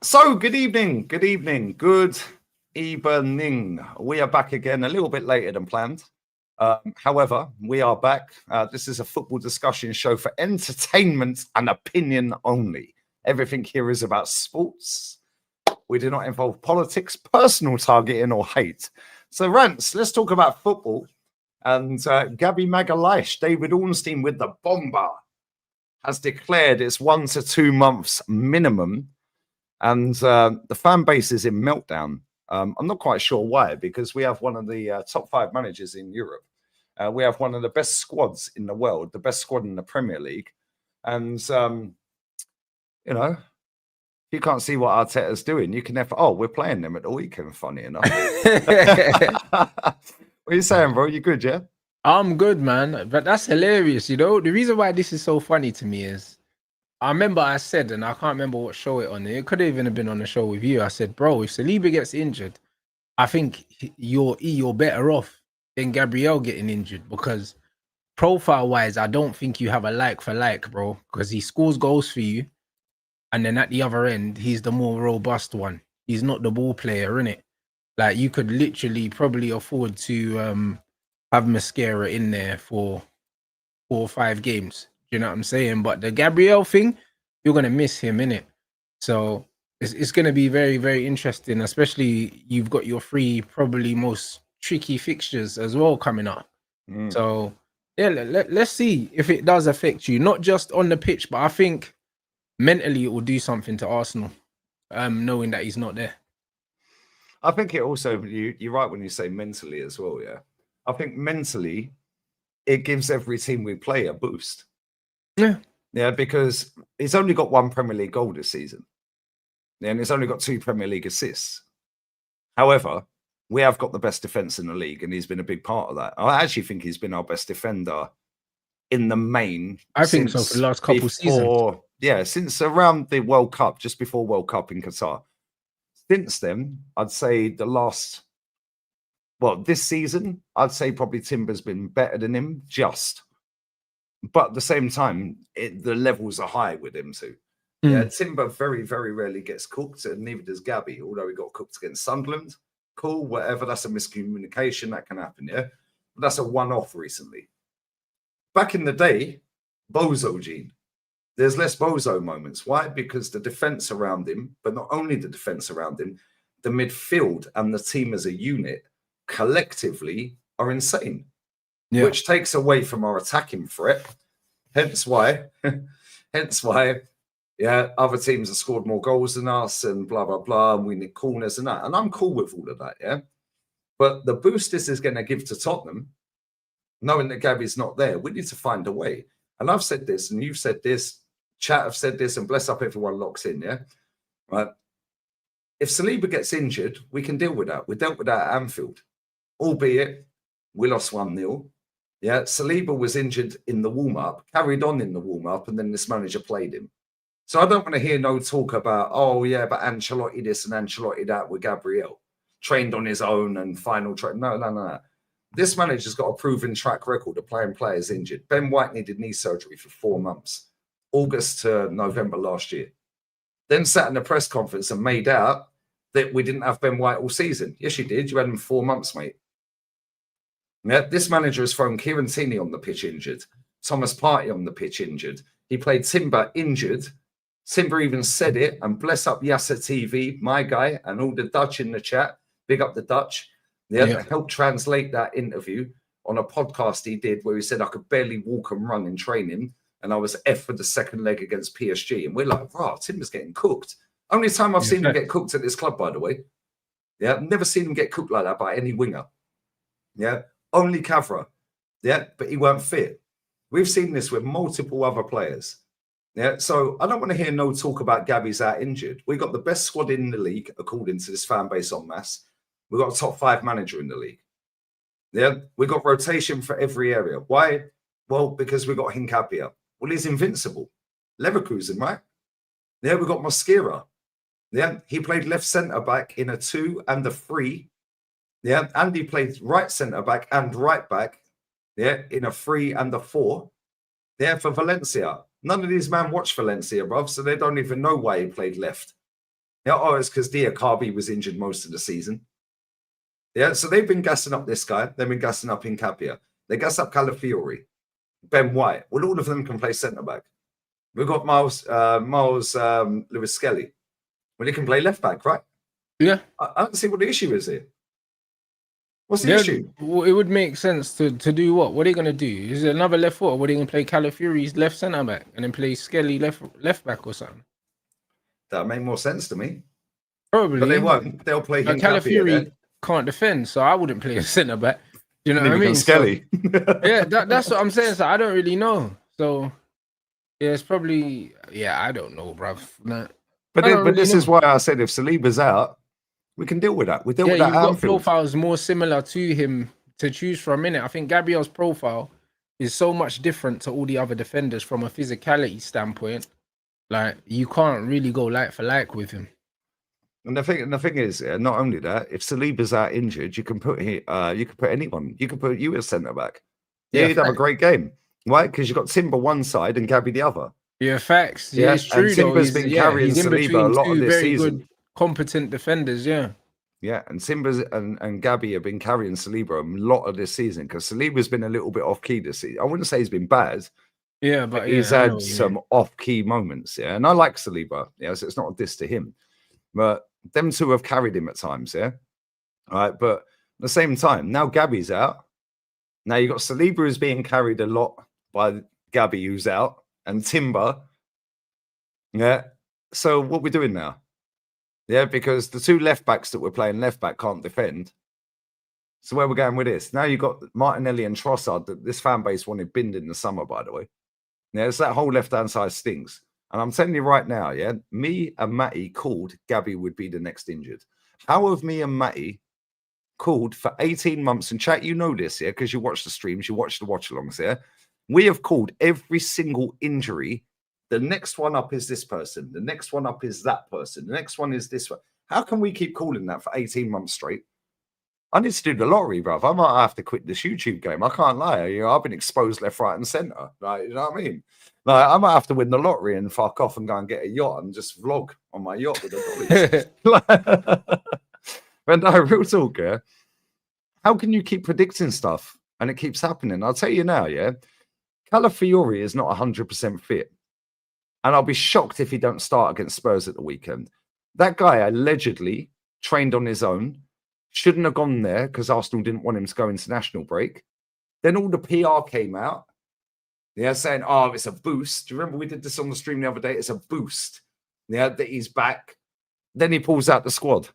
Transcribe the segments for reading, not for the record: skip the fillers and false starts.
So, good evening. Good evening. We are back again a little bit later than planned. However, we are back. This is a football discussion show for entertainment and opinion only. Everything here is about sports. We do not involve politics, personal targeting, or hate. So, Rance, let's talk about football. And Gabby Magalhaes, David Ornstein with the bomber, has declared it's 1 to 2 months minimum. And the fan base is in meltdown. I'm not quite sure why, because we have one of the top 5 managers in Europe. We have one of the best squads in the world, the best squad in the Premier League. And, you know, you can't see what Arteta's doing. You can never, we're playing them at the weekend, funny enough. What are you saying, bro? You good, yeah? I'm good, man. But that's hilarious, The reason why this is so funny to me is I remember I said, and I can't remember what show it on. It could have even have been on the show with you. I said, bro, if Saliba gets injured, I think you're better off than Gabriel getting injured, because profile-wise, I don't think you have a like for like, bro, because he scores goals for you. And then at the other end, he's the more robust one. He's not the ball player, innit? Like, you could literally probably afford to have Mascara in there for 4 or 5 games. You know what I'm saying? But the Gabriel thing, you're going to miss him, innit? So it's going to be very, very interesting, especially you've got your 3 probably most tricky fixtures as well coming up. So, yeah, let's see if it does affect you, not just on the pitch, but I think mentally it will do something to Arsenal, knowing that he's not there. I think it also, you're right when you say mentally as well, yeah. I think mentally, it gives every team we play a boost. Yeah, because he's only got 1 Premier League goal this season. And he's only got 2 Premier League assists. However, we have got the best defence in the league, and he's been a big part of that. I actually think he's been our best defender in the main. I think so for the last couple of seasons. Yeah, since around the World Cup, just before World Cup in Qatar. Since then, I'd say this season, I'd say probably Timber's been better than him, but at the same time, the levels are high with him too. Yeah, Timber very, very rarely gets cooked, and neither does Gabby, although he got cooked against Sunderland. Cool, whatever, that's a miscommunication, that can happen, yeah? But that's a one-off recently. Back in the day, Bozo Gene. There's less Bozo moments. Why? Because the defence around him, but not only the defence around him, the midfield and the team as a unit collectively are insane, which takes away from our attacking threat. Hence why, other teams have scored more goals than us and blah, blah, blah, and we need corners and that. And I'm cool with all of that, yeah? But the boost this is going to give to Tottenham, knowing that Gabby's not there, we need to find a way. And I've said this, and you've said this, chat have said this, and bless up everyone locks in, yeah? Right? If Saliba gets injured, we can deal with that. We dealt with that at Anfield, albeit we lost 1-0. Yeah, Saliba was injured in the warm-up, carried on in the warm-up, and then this manager played him. So I don't want to hear no talk about, but Ancelotti this and Ancelotti that with Gabriel. Trained on his own and final train. No. This manager's got a proven track record of playing players injured. Ben White needed knee surgery for 4 months, August to November last year. Then sat in a press conference and made out that we didn't have Ben White all season. Yes, you did. You had him 4 months, mate. Yeah, this manager has thrown Kieran Tierney on the pitch injured, Thomas Partey on the pitch injured. He played Timber injured. Timber even said it, and bless up Yasser TV, my guy, and all the Dutch in the chat. Big up the Dutch. Yeah. Helped translate that interview on a podcast he did where he said I could barely walk and run in training, and I was F for the second leg against PSG. And we're like, wow, Timber's getting cooked. Only time I've seen him get cooked at this club, by the way. Yeah, I've never seen him get cooked like that by any winger. Yeah, only Cavra. Yeah, but he weren't fit. We've seen this with multiple other players. Yeah, so I don't want to hear no talk about Gabby's out injured. We got the best squad in the league, according to this fan base en masse. We got a top 5 manager in the league. Yeah, we got rotation for every area. Why? Well, because we got Hincapia. Well, he's invincible. Leverkusen, right? Yeah, we got Mosquera. Yeah, he played left centre back in a 2 and a 3. Yeah, and he played right centre back and right back. Yeah, in a 3 and a 4. Yeah, for Valencia. None of these men watch Valencia, bruv, so they don't even know why he played left. Yeah, oh, it's because Diakabi was injured most of the season. Yeah, so they've been gassing up this guy. They've been gassing up Incapia. They gas up Calafiori, Ben White. Well, all of them can play centre back. We've got Miles Lewis Skelly. Well, he can play left back, right? Yeah. I don't see what the issue is here. What's the Yeah, issue? it would make sense to do what? What are they gonna do? Is it another left foot, or are they gonna play Calafiori's left centre back and then play Skelly left back or something? That make more sense to me. Probably, But they won't. They'll play him. Calafiori can't defend, so I wouldn't play a centre back. You know what I mean? Skelly. So, yeah, that's what I'm saying. So I don't really know. So yeah, it's probably I don't know, bruv. Nah, but this is why I said if Saliba's out, we can deal with that. We deal with that. You've got profiles more similar to him to choose from. I think Gabriel's profile is so much different to all the other defenders from a physicality standpoint. Like you can't really go like for like with him. And the thing is, not only that, if Saliba's out injured, you can put anyone. You can put you as centre back. Yeah, you'd have a great game, right? Because you've got Timber one side and Gabby the other. Yeah, facts. Yeah, it's true. And Timber's been carrying Saliba a lot of this season. Good, competent defenders, yeah. Yeah, and Simba's and Gabby have been carrying Saliba a lot of this season because Saliba's been a little bit off key this season. I wouldn't say he's been bad. Yeah, but he's had some off key moments. Yeah, and I like Saliba. Yeah, so it's not a diss to him, but them two have carried him at times. Yeah, all right. But at the same time, now Gabby's out. Now you got Saliba who's being carried a lot by Gabby who's out and Timber. Yeah. So what we're doing now? Yeah, because the two left backs that we're playing left back can't defend. So where we're going with this? Now you've got Martinelli and Trossard that this fan base wanted binned in the summer, by the way. Yeah, it's that whole left-hand side stinks. And I'm telling you right now, yeah, me and Matty called Gabby would be the next injured. How have me and Matty called for 18 months? And chat, you know this, yeah, because you watch the streams, you watch the watch-alongs, yeah? We have called every single injury. The next one up is this person. The next one up is that person. The next one is this one. How can we keep calling that for 18 months straight? I need to do the lottery, bruv. I might have to quit this YouTube game. I can't lie. You know, I've been exposed left, right, and centre. Like, you know what I mean? Like, I might have to win the lottery and fuck off and go and get a yacht and just vlog on my yacht with the dollies. But no, real talk, yeah. How can you keep predicting stuff and it keeps happening? I'll tell you now, yeah. Calafiori is not 100% fit. And I'll be shocked if he don't start against Spurs at the weekend. That guy allegedly trained on his own. Shouldn't have gone there because Arsenal didn't want him to go international break. Then all the PR came out. Yeah, saying, oh, it's a boost. Do you remember we did this on the stream the other day? It's a boost. Yeah, that he's back. Then he pulls out the squad.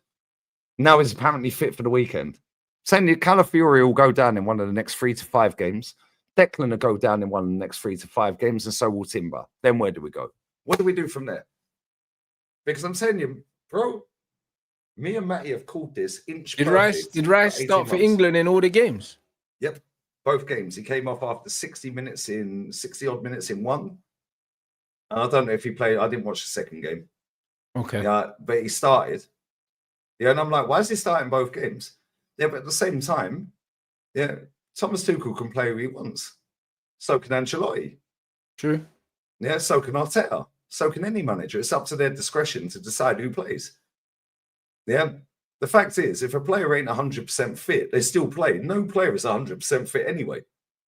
Now he's apparently fit for the weekend. Saying that Calafiori will go down in one of the next 3 to 5 games. Declan will go down in one of the next 3 to 5 games, and so will Timber. Then where do we go? What do we do from there? Because I'm saying you, bro, me and Matty have called this inch. Did Rice start for England in all the games? Yep, both games. He came off after 60 odd minutes in one. And I don't know if he played. I didn't watch the second game. Okay. Yeah, but he started. Yeah, and I'm like, why is he starting both games? Yeah, but at the same time, yeah, Thomas Tuchel can play who he wants. So can Ancelotti. True. Yeah, so can Arteta. So can any manager. It's up to their discretion to decide who plays. Yeah. The fact is, if a player ain't 100% fit, they still play. No player is 100% fit anyway.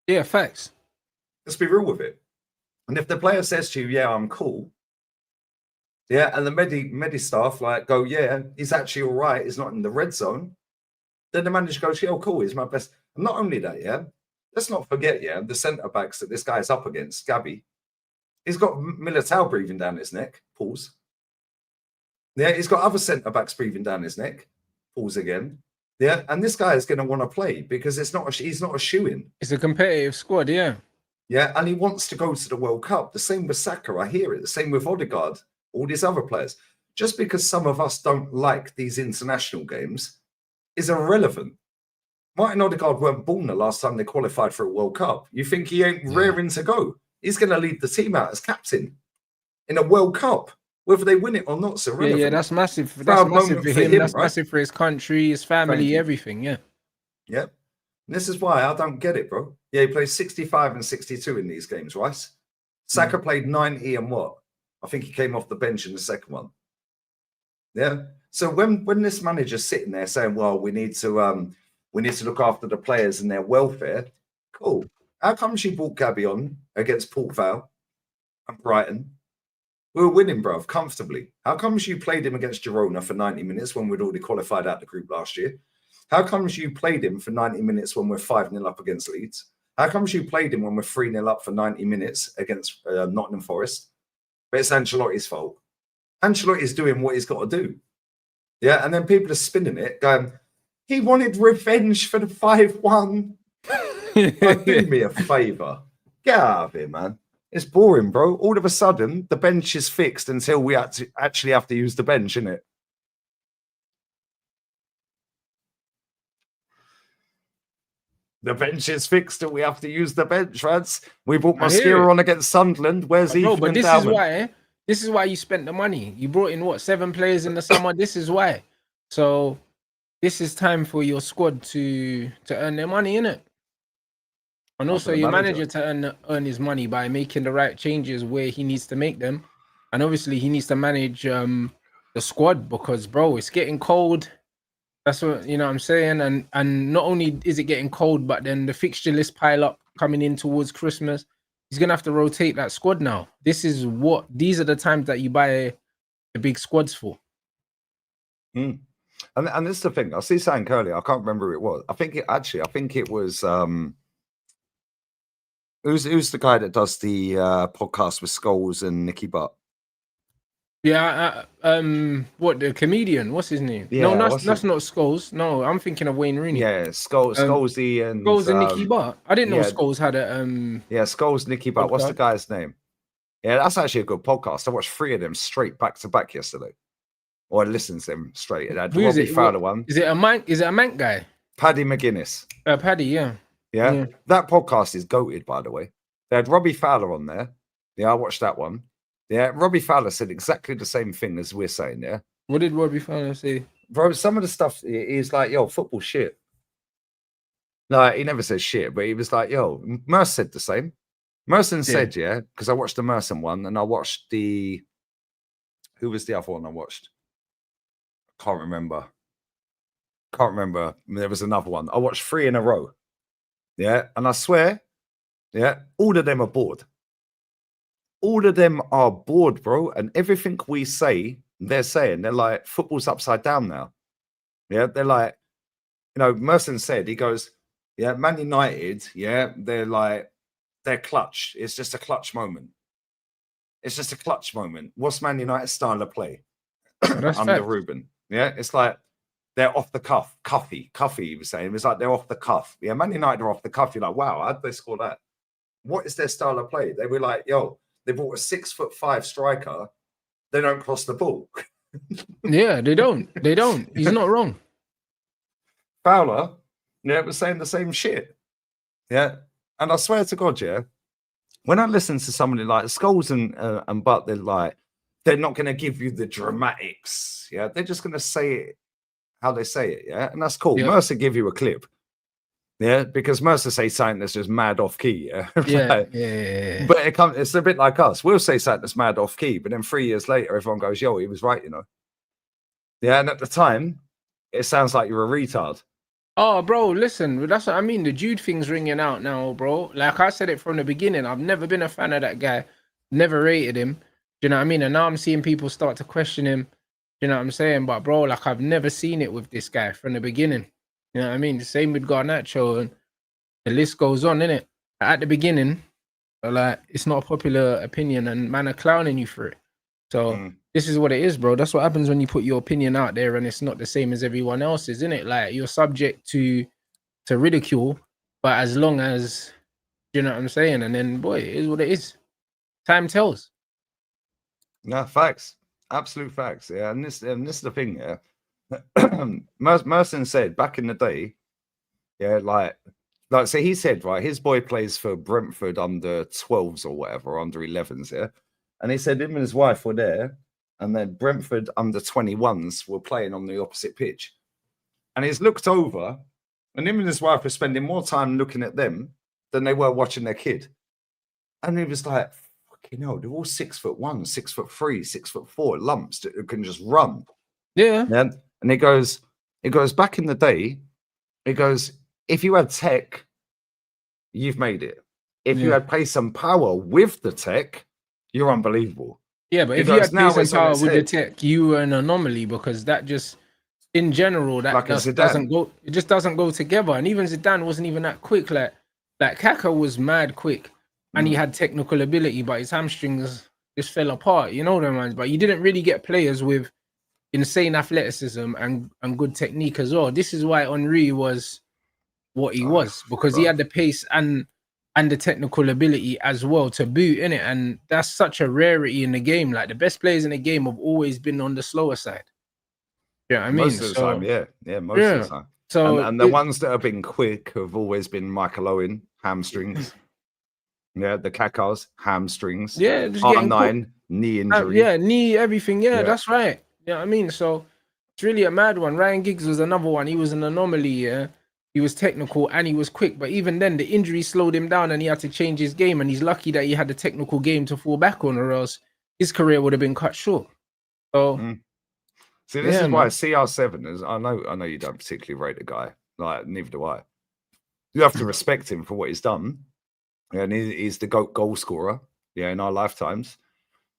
Yeah, facts. Let's be real with it. And if the player says to you, yeah, I'm cool. Yeah, and the Medi staff like go, yeah, he's actually all right. He's not in the red zone. Then the manager goes, yeah, cool. He's my best. And not only that, yeah, let's not forget, yeah, the centre backs that this guy's up against, Gabby. He's got Militao breathing down his neck. Pause. Yeah, he's got other centre backs breathing down his neck. Pause again. Yeah, and this guy is going to want to play because he's not a shoo-in. It's a competitive squad, yeah. Yeah, and he wants to go to the World Cup. The same with Saka, I hear it. The same with Odegaard, all these other players. Just because some of us don't like these international games is irrelevant. Martin Odegaard weren't born the last time they qualified for a World Cup. You think he ain't raring to go? He's going to lead the team out as captain in a World Cup. Whether they win it or not, so relevant. Yeah, that's massive. That's massive for him. That's massive for his country, his family, everything. Yeah. Yep. And this is why I don't get it, bro. Yeah, he plays 65 and 62 in these games, right? Saka played 90 and what? I think he came off the bench in the second one. Yeah. So when this manager's sitting there saying, "Well, we need to look after the players and their welfare," cool. How come she brought Gabby on against Port Vale and Brighton? We were winning, bruv, comfortably. How comes you played him against Girona for 90 minutes when we'd already qualified out the group last year? How comes you played him for 90 minutes when we're 5-0 up against Leeds? How comes you played him when we're 3-0 up for 90 minutes against Nottingham Forest? But it's Ancelotti's fault. Ancelotti's doing what he's got to do. Yeah, and then people are spinning it, going, he wanted revenge for the 5-1. Do me a favour. Get out of here, man. It's boring, bro. All of a sudden, the bench is fixed until we actually have to use the bench, innit? The bench is fixed and we have to use the bench, Rance. We brought Mosquera on against Sunderland. Where's Ethan? But this is why. This is why you spent the money. You brought in what, 7 players in the summer. This is why. So this is time for your squad to earn their money, innit? And also your manager to earn his money by making the right changes where he needs to make them. And obviously he needs to manage the squad because, bro, it's getting cold. That's what, you know what I'm saying? And not only is it getting cold, but then the fixture list pile up coming in towards Christmas. He's going to have to rotate that squad now. These are the times that you buy the big squads for. And this is the thing. I see something earlier. I can't remember who it was. I think it was who's the guy that does the podcast with Scholes and Nicky Butt? Yeah, what, the comedian? What's his name? Yeah, no, that's not Scholes. No, I'm thinking of Wayne Rooney. Yeah, Scholesy and Scholes and Nicky Butt. I didn't know Scholes had a yeah, Scholes, Nicky Butt. What's the guy's name? Yeah, that's actually a good podcast. I watched 3 of them straight back to back yesterday. Or I listened to them straight. It had Who is Robbie it? Fowler one. Is it a Manc guy? Paddy McGuinness. Paddy, yeah. Yeah. That podcast is goated, by the way. They had Robbie Fowler on there. Yeah, I watched that one. Yeah, Robbie Fowler said exactly the same thing as we're saying, yeah? What did Robbie Fowler say? Bro, some of the stuff, he's like, yo, football shit. No, he never says shit, but he was like, yo, Merce said the same. Merson said, yeah, because I watched the Merson one and I watched who was the other one I watched? Can't remember. There was another one. I watched 3 in a row. Yeah, and I swear, yeah, all of them are bored. All of them are bored, bro. And everything we say, they're saying, they're like, football's upside down now. Yeah, they're like, you know, Merson said, he goes, yeah, Man United, yeah, they're clutch. It's just a clutch moment. It's just a clutch moment. What's Man United's style of play? Under Ruben. Yeah, it's like they're off the cuff. Cuffy, he was saying. It was like they're off the cuff. Yeah, Man United are off the cuff. You're like, wow, how did they score that? What is their style of play? They were like, yo, they brought a 6'5" striker. They don't cross the ball. Yeah, they don't. He's not wrong. Fowler, yeah, was saying the same shit. Yeah. And I swear to God, yeah, when I listen to somebody like Scholes and Butt, they're not going to give you the dramatics. Yeah. They're just going to say it how they say it. Yeah. And that's cool. Yep. Mercer give you a clip. Yeah. Because Mercer say something that's just mad off key. Yeah. Yeah. But it's a bit like us. We'll say something that's mad off key. But then 3 years later, everyone goes, yo, he was right, you know. Yeah. And at the time, it sounds like you're a retard. Oh, bro, listen, that's what I mean. The Jude thing's ringing out now, bro. Like I said it from the beginning, I've never been a fan of that guy, never rated him. Do you know what I mean? And now I'm seeing people start to question him. Do you know what I'm saying? But, bro, like I've never seen it with this guy from the beginning. You know what I mean? The same with Garnacho, and the list goes on, innit? At the beginning, like, it's not a popular opinion, and man are clowning you for it. So this is what it is, bro. That's what happens when you put your opinion out there and it's not the same as everyone else's, isn't it? Like, you're subject to ridicule, but as long as, you know what I'm saying? And then, boy, it is what it is. Time tells. No, facts. Absolute facts. Yeah, and this is the thing, yeah. Merson said back in the day, yeah, like so he said, right, his boy plays for Brentford under 12s or whatever, under 11s, yeah. And he said him and his wife were there, and then Brentford under 21s were playing on the opposite pitch. And he's looked over, and him and his wife were spending more time looking at them than they were watching their kid. And he was like, fucking hell, they're all 6'1", 6'3", 6'4", lumps that can just run. Yeah. Yeah. And it goes back in the day, it goes, if you had tech, you've made it. If you Yeah. had pace and power with the tech, you're unbelievable. Yeah, but It if you goes, had pace now and it's on power its with the head. tech, you were an anomaly because that just, in general, that Like a just doesn't Zidane. go. It just doesn't go together. And even Zidane wasn't even that quick. Like Kaka was mad quick, and he had technical ability, but his hamstrings just fell apart. You know what I mean? But you didn't really get players with insane athleticism and good technique as well. This is why Henry was what he was, because he bro. had the pace and the technical ability as well to boot in it. And that's such a rarity in the game. Like the best players in the game have always been on the slower side. Yeah, I mean, Most of the time, so yeah, most of yeah. the time. So And the ones that have been quick have always been Michael Owen, hamstrings. Yeah, the Kakas, hamstrings. yeah, just getting cooked. R9, knee injury. Yeah, knee, everything. Yeah, Yeah. that's right. Yeah, I mean, so it's really a mad one. Ryan Giggs was another one. He was an anomaly. Yeah, he was technical and he was quick, but even then, the injury slowed him down, and he had to change his game. And he's lucky that he had the technical game to fall back on, or else his career would have been cut short. So See, this yeah, is why man. CR7 is. I know you don't particularly rate the guy. Like, neither do I. You have to respect him for what he's done. Yeah, and he's the GOAT goal scorer, yeah, in our lifetimes.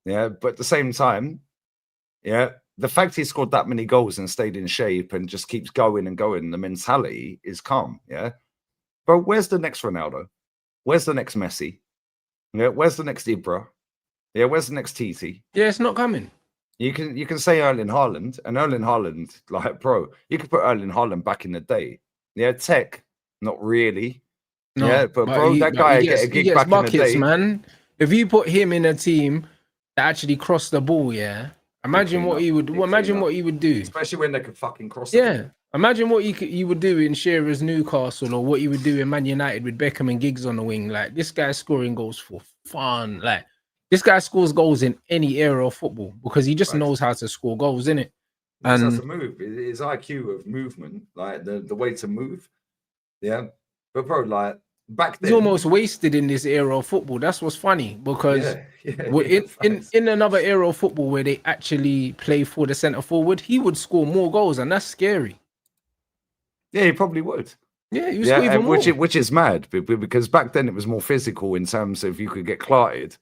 Yeah, but at the same time, yeah, the fact he scored that many goals and stayed in shape and just keeps going and going, the mentality is calm. Yeah. But where's the next Ronaldo? Where's the next Messi? Yeah, where's the next Ibra? Yeah, where's the next TT? Yeah, it's not coming. You can say Erling Haaland, and Erling Haaland, like, bro, you could put Erling Haaland back in the day. Yeah, tech, not really. Yeah, No, but bro, that guy get a he gig gets back in the buckets, day. man. If you put him in a team that actually crossed the ball, yeah, imagine Clean what up, he would. big Imagine clean up. what he would do. Especially when they could fucking cross the Yeah, ball. imagine what you would do in Shearer's Newcastle, or what you would do in Man United with Beckham and Giggs on the wing. Like this guy's scoring goals for fun. Like this guy scores goals in any era of football because he just Facts. knows how to score goals, innit? He knows how And to move. His IQ of movement, like the way to move. Yeah. But bro, like back he's then, almost wasted in this era of football. That's what's funny because yeah, facts. in another era of football where they actually play for the centre forward, he would score more goals, and that's scary. Yeah, he probably would. Yeah, he would Yeah, score even and more. which is mad because back then it was more physical in terms of you could get clarted.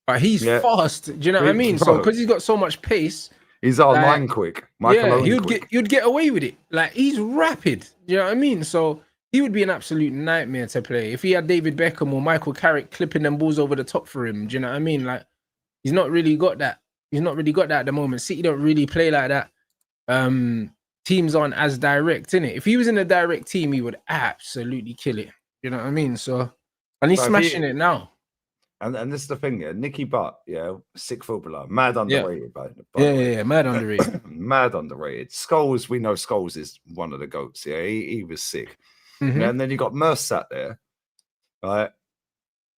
But he's Yeah. fast. Do you know what I mean? So Bro, because he's got so much pace, he's like, R9 quick. Michael yeah, Owen quick. you'd get away with it. Like he's rapid. Do you know what I mean? So he would be an absolute nightmare to play if he had David Beckham or Michael Carrick clipping them balls over the top for him. Do you know what I mean? Like he's not really got that. He's not really got that at the moment. City don't really play like that. Teams aren't as direct in it. If he was in a direct team, he would absolutely kill it. You know what I mean? So, and he's So if smashing it now. And this is the thing, yeah. Nicky Butt, yeah, sick footballer, mad underrated, by the way. Yeah, mad underrated. Mad underrated. Scholes, we know Scholes is one of the goats. Yeah, he was sick. Mhm. Yeah, and then you got Merce sat there, right?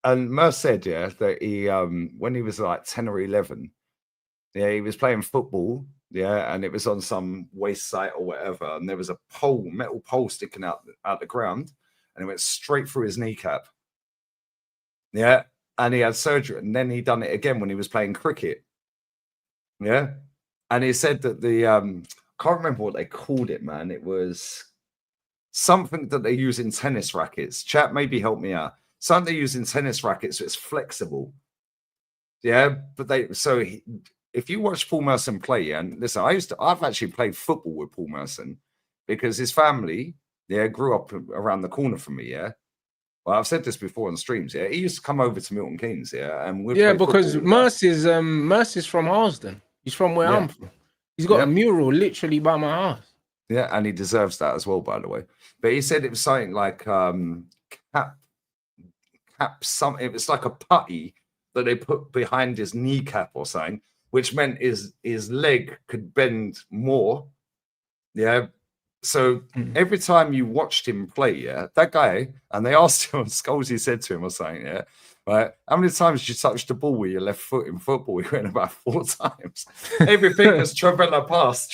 And Merce said, yeah, that he when he was like 10 or 11, yeah, he was playing football, yeah, and it was on some waste site or whatever, and there was a metal pole sticking out the ground, and it went straight through his kneecap. Yeah. And he had surgery, and then he done it again when he was playing cricket. Yeah. And he said that the can't remember what they called it, man. It was something that they use in tennis rackets. Chat, maybe help me out. Something they use in tennis rackets, so it's flexible. Yeah, but if you watch Paul Merson play, yeah, and listen, I've actually played football with Paul Merson because his family, yeah, grew up around the corner from me, yeah. Well, I've said this before on streams. Yeah, he used to come over to Milton Keynes. Yeah, and we'd Yeah, play because football. Mercy's from Harlesden. He's from where I'm from. He's got a mural literally by my house. Yeah, and he deserves that as well, by the way. But he said it was something like it was like a putty that they put behind his kneecap or something, which meant his leg could bend more. Yeah. So every time you watched him play, yeah, that guy, and they asked him on Skulls, he said to him or something, yeah, right, how many times did you touch the ball with your left foot in football? He went about 4 times. Everything was Travella pass.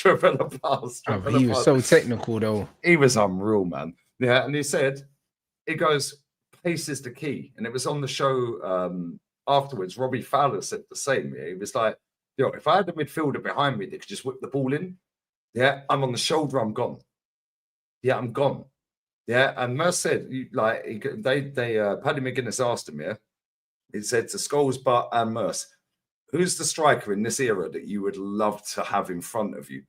Oh, he was so technical though. He was unreal, man. Yeah, and he said, it goes, pace is the key. And it was on the show afterwards. Robbie Fowler said the same. Yeah? He was like, yo, if I had a midfielder behind me that could just whip the ball in, Yeah, I'm on the shoulder, I'm gone. Yeah, I'm gone. Yeah, and Merce said, Paddy McGuinness asked him, yeah, he said to Scholes, Butt, and Merce, who's the striker in this era that you would love to have in front of you?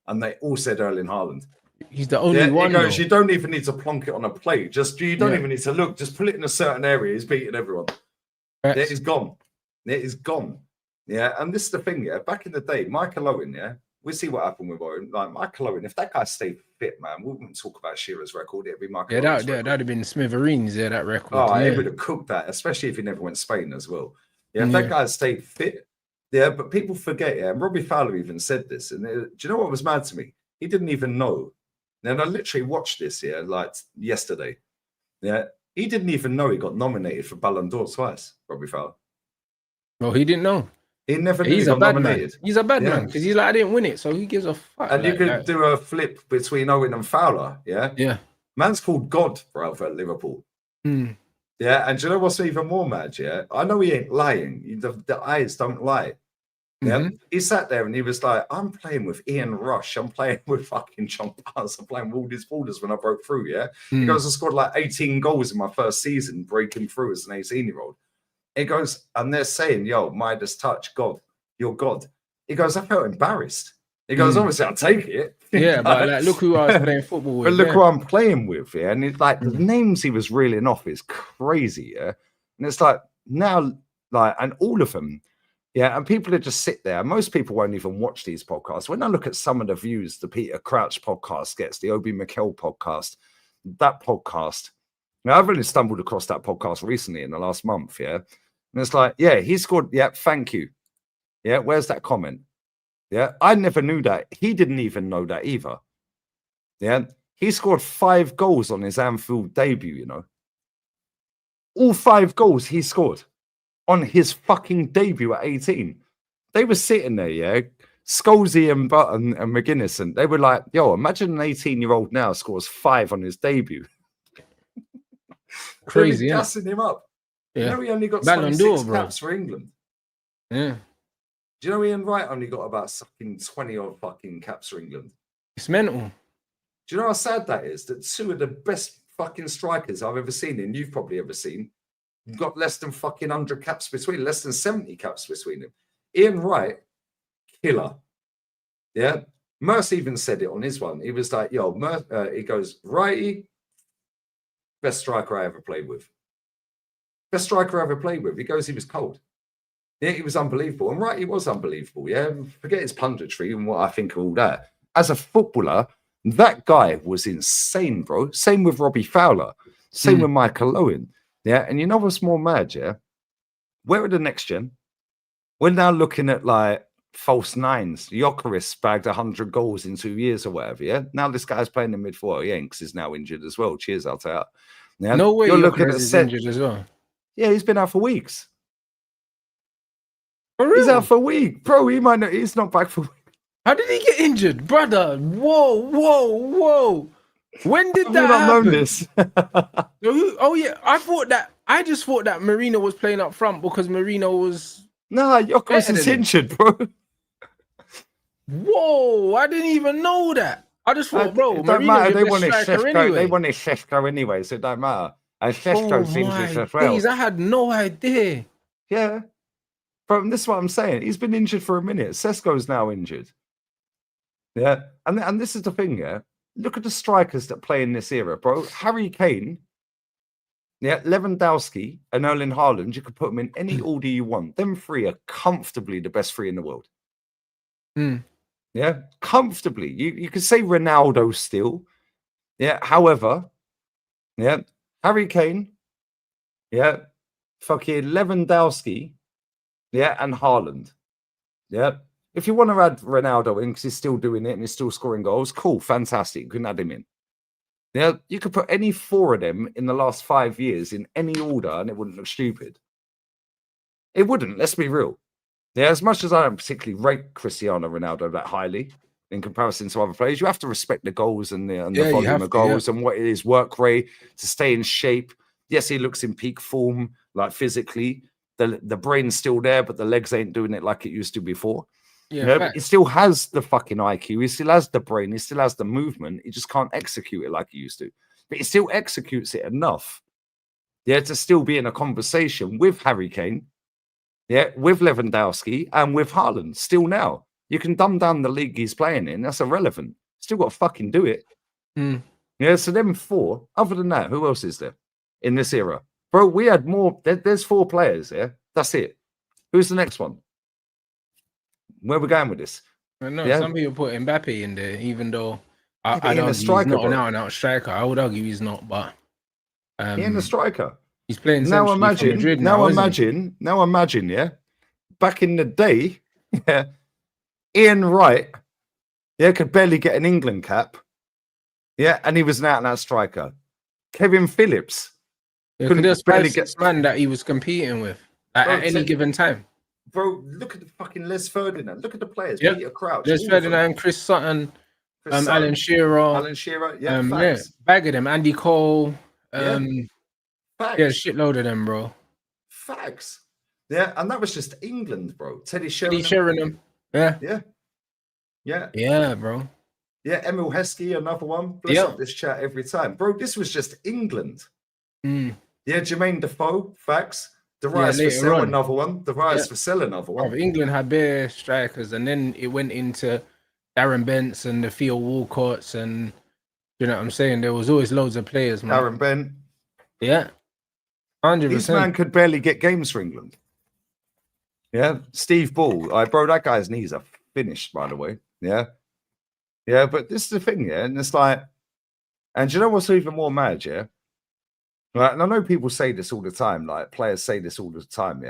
And they all said Erling Haaland. He's the only one. He goes, though. you don't even need to plonk it on a plate. You don't Yeah. even need to look. Just put it in a certain area. He's beating everyone. Facts. It is gone. It is gone. Yeah, and this is the thing, yeah. Back in the day, Michael Owen, yeah, we see what happened with Owen. Like Michael Owen, if that guy stayed fit, man, we wouldn't talk about Shearer's record. It'd be Michael Owen's record. That'd have been smithereens, that record. Oh, he would have cooked that, especially if he never went Spain as well. Yeah, if that guy stayed fit, yeah, but people forget, yeah, and Robbie Fowler even said this, and do you know what was mad to me? He didn't even know. And I literally watched this, yeah, like yesterday. Yeah, he didn't even know he got nominated for Ballon d'Or twice, Robbie Fowler. Well, he didn't know. He never knew He's he a got bad nominated. man. He's a bad man because he's like, I didn't win it, so he gives a fuck. And you could do a flip between Owen and Fowler, yeah? Yeah. Man's called God, bro, at Liverpool. Mm. Yeah, and do you know what's even more mad, yeah? I know he ain't lying. The eyes don't lie. Yeah, he sat there and he was like, I'm playing with Ian Rush. I'm playing with fucking John Barnes. I'm playing with all these borders when I broke through, yeah? He goes, I scored like 18 goals in my first season, breaking through as an 18-year-old. He goes, and they're saying, yo, Midas touch, God, you're God. He goes, I felt embarrassed. He goes, obviously, I'll take it. Yeah, but like, look who I was playing football with. But look who I'm playing with, yeah? And it's like, the names he was reeling off is crazy, yeah? And it's like, now, like, and all of them, yeah, and people that just sit there. Most people won't even watch these podcasts. When I look at some of the views the Peter Crouch podcast gets, the Obi Mikel podcast, that podcast, now I've only stumbled across that podcast recently in the last month, yeah? And it's like, yeah, he scored, yeah, thank you. Yeah, where's that comment? Yeah, I never knew that. He didn't even know that either. Yeah, he scored 5 goals on his Anfield debut, you know. All 5 goals he scored on his fucking debut at 18. They were sitting there, yeah, Scholesy and Button and McGuinness, and they were like, yo, imagine an 18-year-old now scores 5 on his debut. Crazy, yeah. Gassing him up. Yeah. You know he only got Ballon 26 d'Or, caps for England. Yeah. Do you know Ian Wright only got about fucking 20 odd fucking caps for England? It's mental. Do you know how sad that is? That 2 of the best fucking strikers I've ever seen, and you've probably ever seen, got less than fucking 100 caps between, less than 70 caps between them. Ian Wright, killer. Yeah. Merce even said it on his one. He was like, yo, he goes, Righty, best striker I ever played with. Best striker I ever played with. He goes, he was cold. Yeah, he was unbelievable. And Righty was unbelievable. Yeah. Forget his punditry and what I think of all that. As a footballer, that guy was insane, bro. Same with Robbie Fowler. Same with Michael Owen. Yeah, and you know what's more mad, yeah? Where are the next gen? We're now looking at like false nines. Jokeris bagged 100 goals in 2 years or whatever, yeah? Now this guy's playing in midfield. Yanks is now injured as well. Cheers, I'll tell you. Yeah? No way you're looking at is injured as well. Yeah, he's been out for weeks. For real? He's out for a week. Bro, he's not back for a week. How did he get injured? Brother, whoa. When did that happen? Known this. Oh yeah, I just thought that Marino was playing up front because Marino was. Nah, Jokeris is injured, bro. Whoa, I didn't even know that. I just thought, bro, it don't matter. They wanted Sheshko anyway. They wanted Sheshko anyway, so it don't matter. And Sheshko's injured as well. I had no idea. Yeah. Bro, this is what I'm saying. He's been injured for a minute. Sesko's now injured. Yeah. And this is the thing, yeah. Look at the strikers that play in this era, bro. Harry Kane, yeah, Lewandowski, and Erling Haaland. You could put them in any order you want. Them 3 are comfortably the best 3 in the world. Yeah, comfortably. You could say Ronaldo still. Yeah, however, yeah, Harry Kane, yeah, fucking Lewandowski, yeah, and Haaland. Yeah. If you want to add Ronaldo in because he's still doing it and he's still scoring goals, cool, fantastic. You can add him in. Yeah, you could put any 4 of them in the last 5 years in any order and it wouldn't look stupid. It wouldn't, let's be real. Yeah, as much as I don't particularly rate Cristiano Ronaldo that highly in comparison to other players, you have to respect the goals and the volume of goals and what it is, work rate, to stay in shape. Yes, he looks in peak form, like physically. The brain's still there, but the legs ain't doing it like it used to before. Yeah, But he still has the fucking IQ. He still has the brain. He still has the movement. He just can't execute it like he used to. But he still executes it enough, to still be in a conversation with Harry Kane, with Lewandowski and with Haaland. Still now, you can dumb down the league he's playing in. That's irrelevant. Still got to fucking do it. So them 4. Other than that, who else is there in this era? Bro, we had more. There's 4 players, That's it. Who's the next one? Where we going with this? I know some people put Mbappe in there, even though I'd argue he's striker, not an out-and-out striker. I would argue he's not, but he ain't a striker. He's playing now. Imagine, Madrid now Imagine, back in the day, Ian Wright, could barely get an England cap, and he was an out-and-out striker. Kevin Phillips, there's barely get man that he was competing with at any given time. Bro, look at the fucking Les Ferdinand. Look at the players. Peter Crouch. Les Ferdinand, Chris Sutton, Alan Shearer. Bag of them. Andy Cole. Facts. Shitload of them, bro. Facts. Yeah, and that was just England, bro. Teddy Sheringham. Yeah, bro. Yeah, Emil Heskey, another one. Bless up this chat every time. Bro, this was just England. Yeah, Jermaine Defoe, facts. Darius Vassell, another one. Darius Vassell, another one. England had bare strikers, and then it went into Darren Bents and the Theo Walcotts, and you know what I'm saying? There was always loads of players, man. Darren Bent. Yeah. 100%. This man could barely get games for England. Yeah. Steve Ball. Bro, that guy's knees are finished, by the way. Yeah. Yeah, but this is the thing, and it's like, and you know what's even more mad, Right, and I know people say this all the time, like players say this all the time,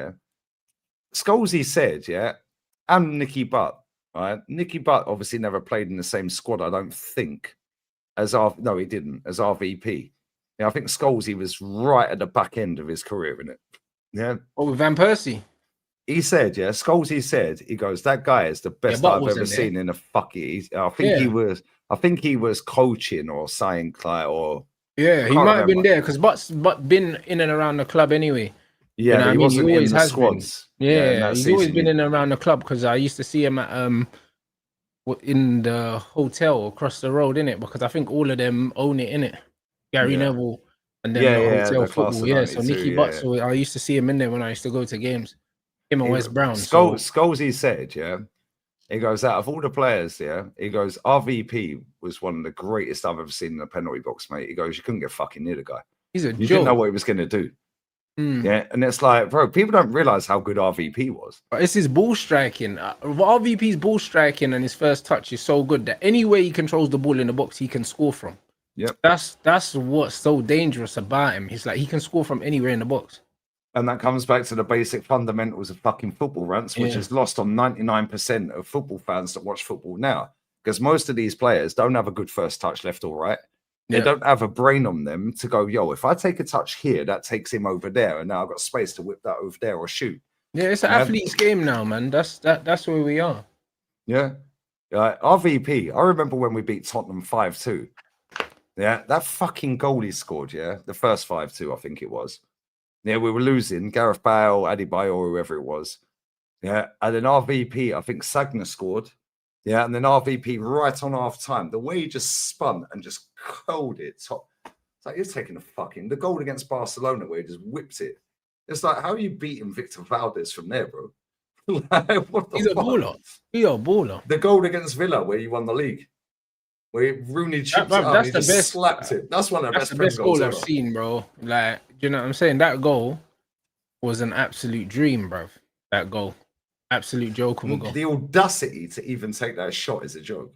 Scholesy said, and Nicky Butt, right? Nicky Butt obviously never played in the same squad, I don't think, as he didn't, as RVP. I think Scholesy was right at the back end of his career, innit? Yeah. Or with Van Persie. He said, Scholesy said, he goes, that guy is the best I've ever seen in a fucking. I think he was coaching or something like, or. Yeah, he might have been there because Butt's been in and around the club anyway. Yeah, you know he wasn't in the squads. He's always been in and around the club because I used to see him at in the hotel across the road, innit? Because I think all of them own it, innit? Gary Neville and then the hotel football. So Nicky Butt, so I used to see him in there when I used to go to games. Him and Wes Brown. Scholesy said, he goes, out of all the players, he goes, RVP was one of the greatest I've ever seen in the penalty box, mate. He goes, you couldn't get fucking near the guy. You didn't know what he was going to do. Yeah, and it's like, bro, people don't realize how good RVP was. But it's his ball striking. RVP's ball striking and his first touch is so good that any way he controls the ball in the box, he can score from. Yep. That's what's so dangerous about him. He's like, he can score from anywhere in the box. And that comes back to the basic fundamentals of fucking football, Rants, which is lost on 99% of football fans that watch football now. Because most of these players don't have a good first touch left or right. They don't have a brain on them to go, if I take a touch here, that takes him over there. And now I've got space to whip that over there or shoot. Yeah, it's an athlete's game now, man. That's where we are. Yeah. RVP, I remember when we beat Tottenham 5-2. Yeah, that fucking goal he scored, the first 5-2, I think it was. Yeah, we were losing. Gareth Bale, Adebayo, or whoever it was. Yeah, and then RVP, I think Sagna scored. Yeah, and then RVP right on half time. The way he just spun and just curled it top. It's like you're taking the goal against Barcelona where he just whipped it. It's like, how are you beating Victor Valdez from there, bro? He's a baller. He's a baller. The goal against Villa where you won the league. Where Rooney chipped it up, he just slapped it. That's one of the best goals I've seen, bro. Like, you know what I'm saying? That goal was an absolute dream, bro. That goal. Absolute joke of a goal. The audacity to even take that shot is a joke.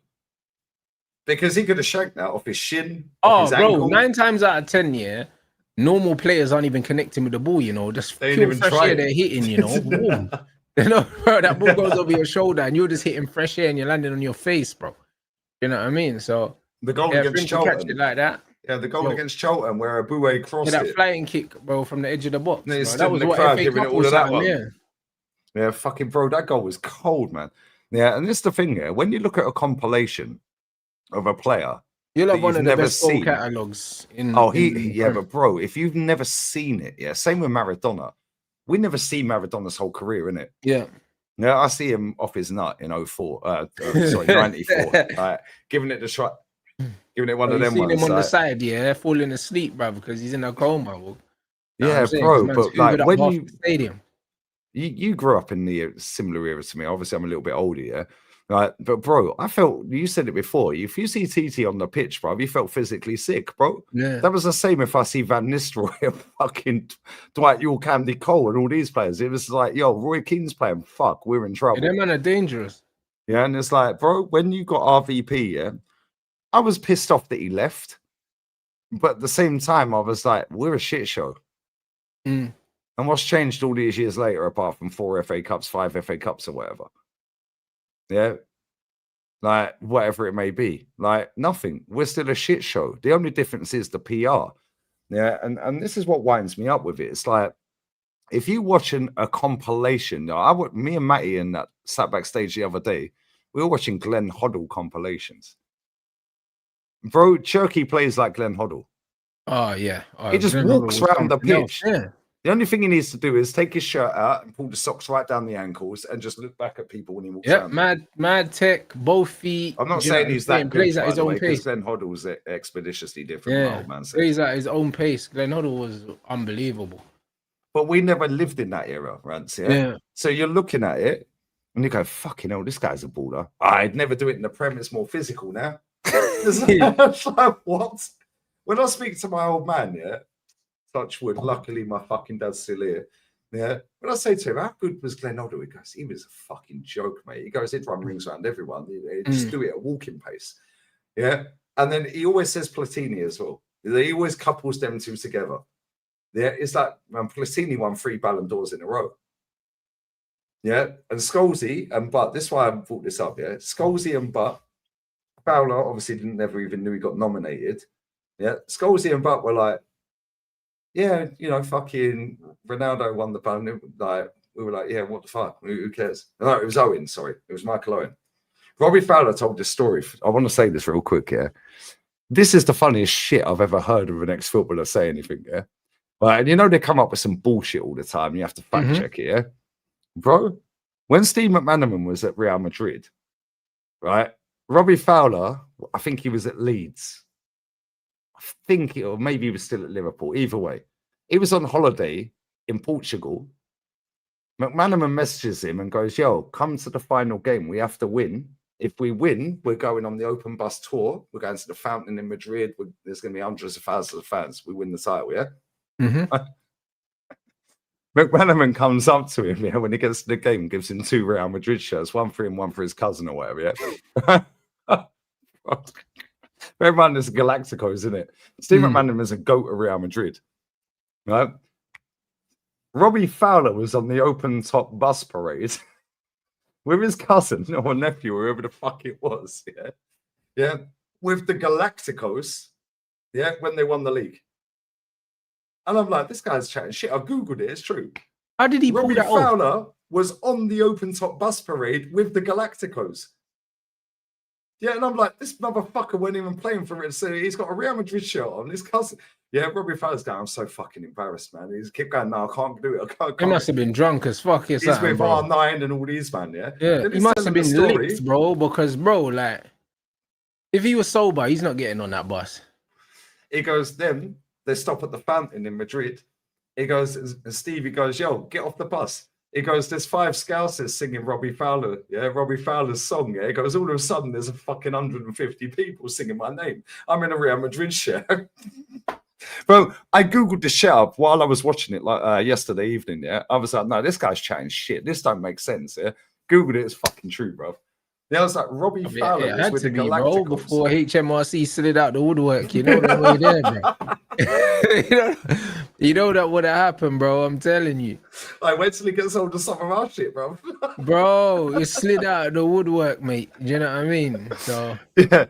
Because he could have shanked that off his shin. Off his ankle. 9 times out of 10, normal players aren't even connecting with the ball, just pure fresh air they're hitting, Boom. Bro, that ball goes over your shoulder and you're just hitting fresh air and you're landing on your face, bro. You know what I mean? So the goal against Charlton, catch it like that. Yeah, the goal against Charlton where Aboué crossed that flying kick, bro, from the edge of the box. That was what FA giving Cup it all of that one. Yeah, fucking bro, that goal was cold, man. Yeah, and this is the thing here. When you look at a compilation of a player, you'll have one of the best goal catalogues in. But bro, if you've never seen it, same with Maradona. We never see Maradona's whole career, innit? Yeah. Yeah, I see him off his nut in 04. Sorry, 94. Giving it a shot, giving it one of them seen ones. him on the side, yeah, falling asleep, bro, because he's in a coma. Bro. Yeah, I'm saying, bro. man's But like hoovered up when half the stadium. you grew up in the similar era to me. Obviously, I'm a little bit older, yeah. Right, but bro, I felt you said it before. If you see TT on the pitch, bro, you felt physically sick, bro. Yeah, That was the same if I see Van Nistelrooy and fucking Dwight York, Andy Cole, and all these players. It was like, yo, Roy Keane's playing. Fuck, we're in trouble. them men are dangerous. Yeah, and it's like, bro, when you got RVP, yeah, I was pissed off that he left, but at the same time, I was like, we're a shit show. Mm. And what's changed all these years later, apart from 4 FA Cups, 5 FA Cups, or whatever? Yeah. Like, whatever it may be. Like, nothing. We're still a shit show. The only difference is the PR. Yeah. And this is what winds me up with it. It's like, if you watching a compilation, me and Matty and that sat backstage the other day, we were watching Glenn Hoddle compilations. Bro, Cherky plays like Glenn Hoddle. Oh, yeah. He just Glenn walks around the pitch. Yeah. The only thing he needs to do is take his shirt out and pull the socks right down the ankles and just look back at people when he walks around. Mad tech, both feet. I'm not saying he's that good, plays at his own pace. because Glenn Hoddle was expeditiously different. Yeah, my old man said. plays at his own pace. Glenn Hoddle was unbelievable. But we never lived in that era, Rance. Yeah. So you're looking at it and you go, fucking hell, this guy's a baller. I'd never do it in the Prem. It's more physical now. It's like, what? When I speak to my old man, yeah, touch wood, luckily my fucking dad's still here. Yeah. When I say to him, how good was Glenn Hoddle? He goes, he was a fucking joke, mate. He goes, he'd run rings around everyone. He'd just do it at walking pace. Yeah. And then he always says Platini as well. He always couples them two together. Yeah. It's like Platini won 3 Ballon d'Ors in a row. Yeah. And Scholesy and Butt, this is why I brought this up. Yeah. Scholesy and Butt, Fowler obviously never even knew he got nominated. Yeah. Scholesy and Butt were like, yeah, you know, fucking Ronaldo won the Ballon. Like, we were like, yeah, what the fuck? Who cares? No, it was Owen. Sorry, it was Michael Owen. Robbie Fowler told this story. I want to say this real quick. Yeah, this is the funniest shit I've ever heard of an ex-footballer say anything. Yeah, right. And you know they come up with some bullshit all the time. You have to fact check it. Yeah, bro. When Steve McManaman was at Real Madrid, right? Robbie Fowler, I think he was at Leeds. Or maybe he was still at Liverpool. Either way, he was on holiday in Portugal. McManaman messages him and goes, yo, come to the final game. We have to win. If we win, we're going on the open bus tour. We're going to the Fountain in Madrid. There's going to be hundreds of thousands of fans. We win the title, yeah? McManaman comes up to him, yeah, when he gets to the game, gives him 2 Real Madrid shirts, one for him, one for his cousin or whatever, yeah? Bear in mind, there's Galacticos, isn't it? Steve McManaman is a goat at Real Madrid, right? Robbie Fowler was on the open top bus parade with his cousin or nephew, whoever the fuck it was, yeah? Yeah, with the Galacticos, yeah, when they won the league. And I'm like, this guy's chatting shit. I Googled it, it's true. How did he Robbie pull that Fowler off? was on the open top bus parade with the Galacticos. Yeah, and I'm like, this motherfucker wasn't even playing for it. So he's got a Real Madrid shirt on. His cousin, yeah, Robbie Fowler's going, I'm so fucking embarrassed, man. He's kept going, no, I can't do it. I can't. He must have been drunk as fuck. He's with R9 and all these, man, yeah? Yeah, he must have been licked, bro, because, bro, like, if he was sober, he's not getting on that bus. He goes, then they stop at the Fountain in Madrid. He goes, and Stevie goes, yo, get off the bus. He goes, there's 5 Scousers singing Robbie Fowler, yeah, Robbie Fowler's song, yeah. He goes, all of a sudden, there's a fucking 150 people singing my name. I'm in a Real Madrid shirt. Bro, I Googled this shit up while I was watching it like yesterday evening, yeah. I was like, no, this guy's chatting shit. This don't make sense, yeah. Googled it, it's fucking true, bro. Yeah, I was like, Robbie Fowler was with the Galacticos. Bro, before HMRC slid out the woodwork, you know the way there, bro. you know that would have happened, bro. I'm telling you. Like, wait till he gets hold of some of our shit, bro. Bro, it slid out the woodwork, mate. Do you know what I mean? So yeah,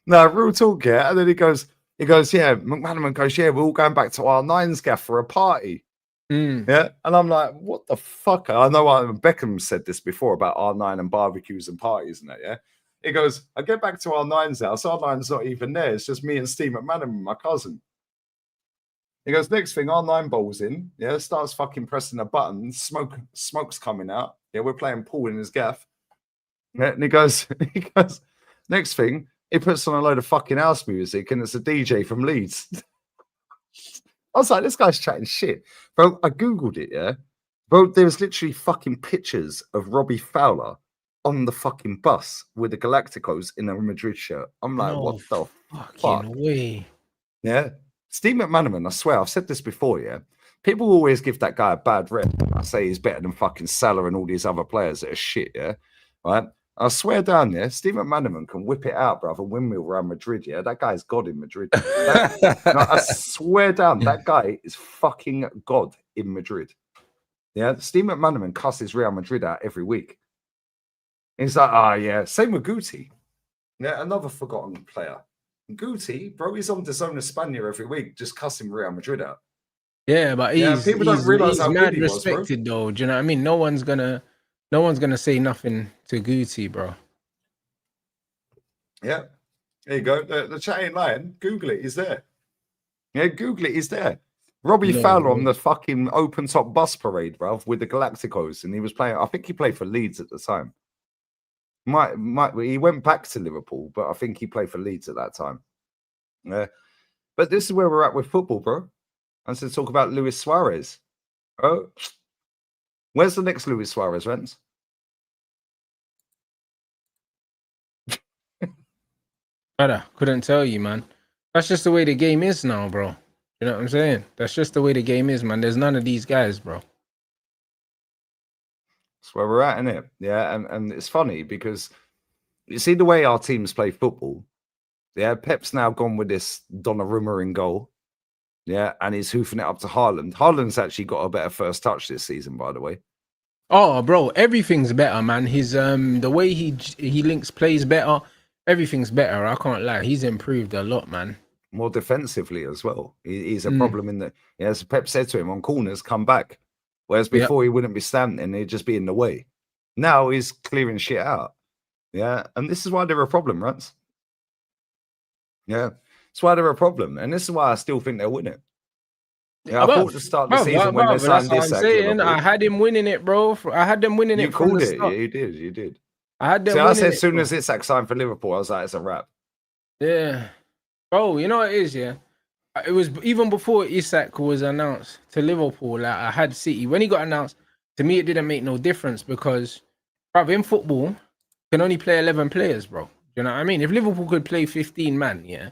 no, real talk, yeah. And then he goes, yeah. McManaman goes, yeah, we're all going back to R9's gaff for a party. Yeah, and I'm like, what the fuck? I know Beckham said this before about R9 and barbecues and parties and that, yeah? He goes, I get back to R9's house, R9's not even there, it's just me and Steve McManaman and my cousin. He goes, next thing, R9 bowls in, yeah, starts fucking pressing a button, smoke's coming out, Yeah, we're playing pool in his gaff. Yeah, and he goes, next thing, he puts on a load of fucking house music and it's a DJ from Leeds. I was like, this guy's chatting shit. Bro, I Googled it, yeah? Bro, there was literally fucking pictures of Robbie Fowler on the fucking bus with the Galacticos in a Madrid shirt. I'm like, what the fuck? Way. Yeah. Steve McManaman, I swear, I've said this before, yeah? People always give that guy a bad rep. I say he's better than fucking Salah and all these other players that are shit, yeah? Right? I swear down there, Steve McManaman can whip it out, brother, windmill around Madrid, yeah? That guy's God in Madrid. I swear down, that guy is fucking God in Madrid. Yeah? Steve McManaman cusses Real Madrid out every week. He's like, oh, yeah. Same with Guti. Yeah, another forgotten player. Guti, bro, he's on DAZN España every week, just cussing Real Madrid out. Yeah, but people don't realize how mad good he was, respected though. Do you know what I mean? No one's gonna say nothing to Guti, bro. Yeah, there you go. The chat ain't lying. Google it. He's there. Yeah, Google it. He's there. Robbie Fowler on the fucking open top bus parade, bruv, with the Galacticos, and he was playing. I think he played for Leeds at the time. He went back to Liverpool, but I think he played for Leeds at that time. Yeah, but this is where we're at with football, bro. And to talk about Luis Suarez. Oh, where's the next Luis Suarez, Rents? Brother, couldn't tell you, man. That's just the way the game is now, bro. You know what I'm saying? That's just the way the game is, man. There's none of these guys, bro. That's where we're at, innit? Yeah, and it's funny because you see the way our teams play football. Yeah, Pep's now gone with this Donnarumma in goal. Yeah, and he's hoofing it up to Haaland. Haaland's actually got a better first touch this season, by the way. Oh, bro, everything's better, man. His the way he links plays better. Everything's better. I can't lie. He's improved a lot, man. More defensively as well. He's a problem in the. Yeah, as Pep said to him on corners, come back. Whereas before he wouldn't be standing, he'd just be in the way. Now he's clearing shit out. Yeah, and this is why they're a problem, right? Yeah. That's why they're a problem, and this is why I still think they'll win it. Yeah, I thought to start the season when they signed this. I had him winning it, bro. I had them winning it. You called it. Yeah, you did. You did. I had them. I said as soon as Isak signed for Liverpool, I was like, it's a wrap. Yeah, bro. You know what it is, yeah. It was even before Isak was announced to Liverpool. Like I had City when he got announced. To me, it didn't make no difference because, bro, in football, you can only play 11 players, bro. You know what I mean? If Liverpool could play 15 man, yeah.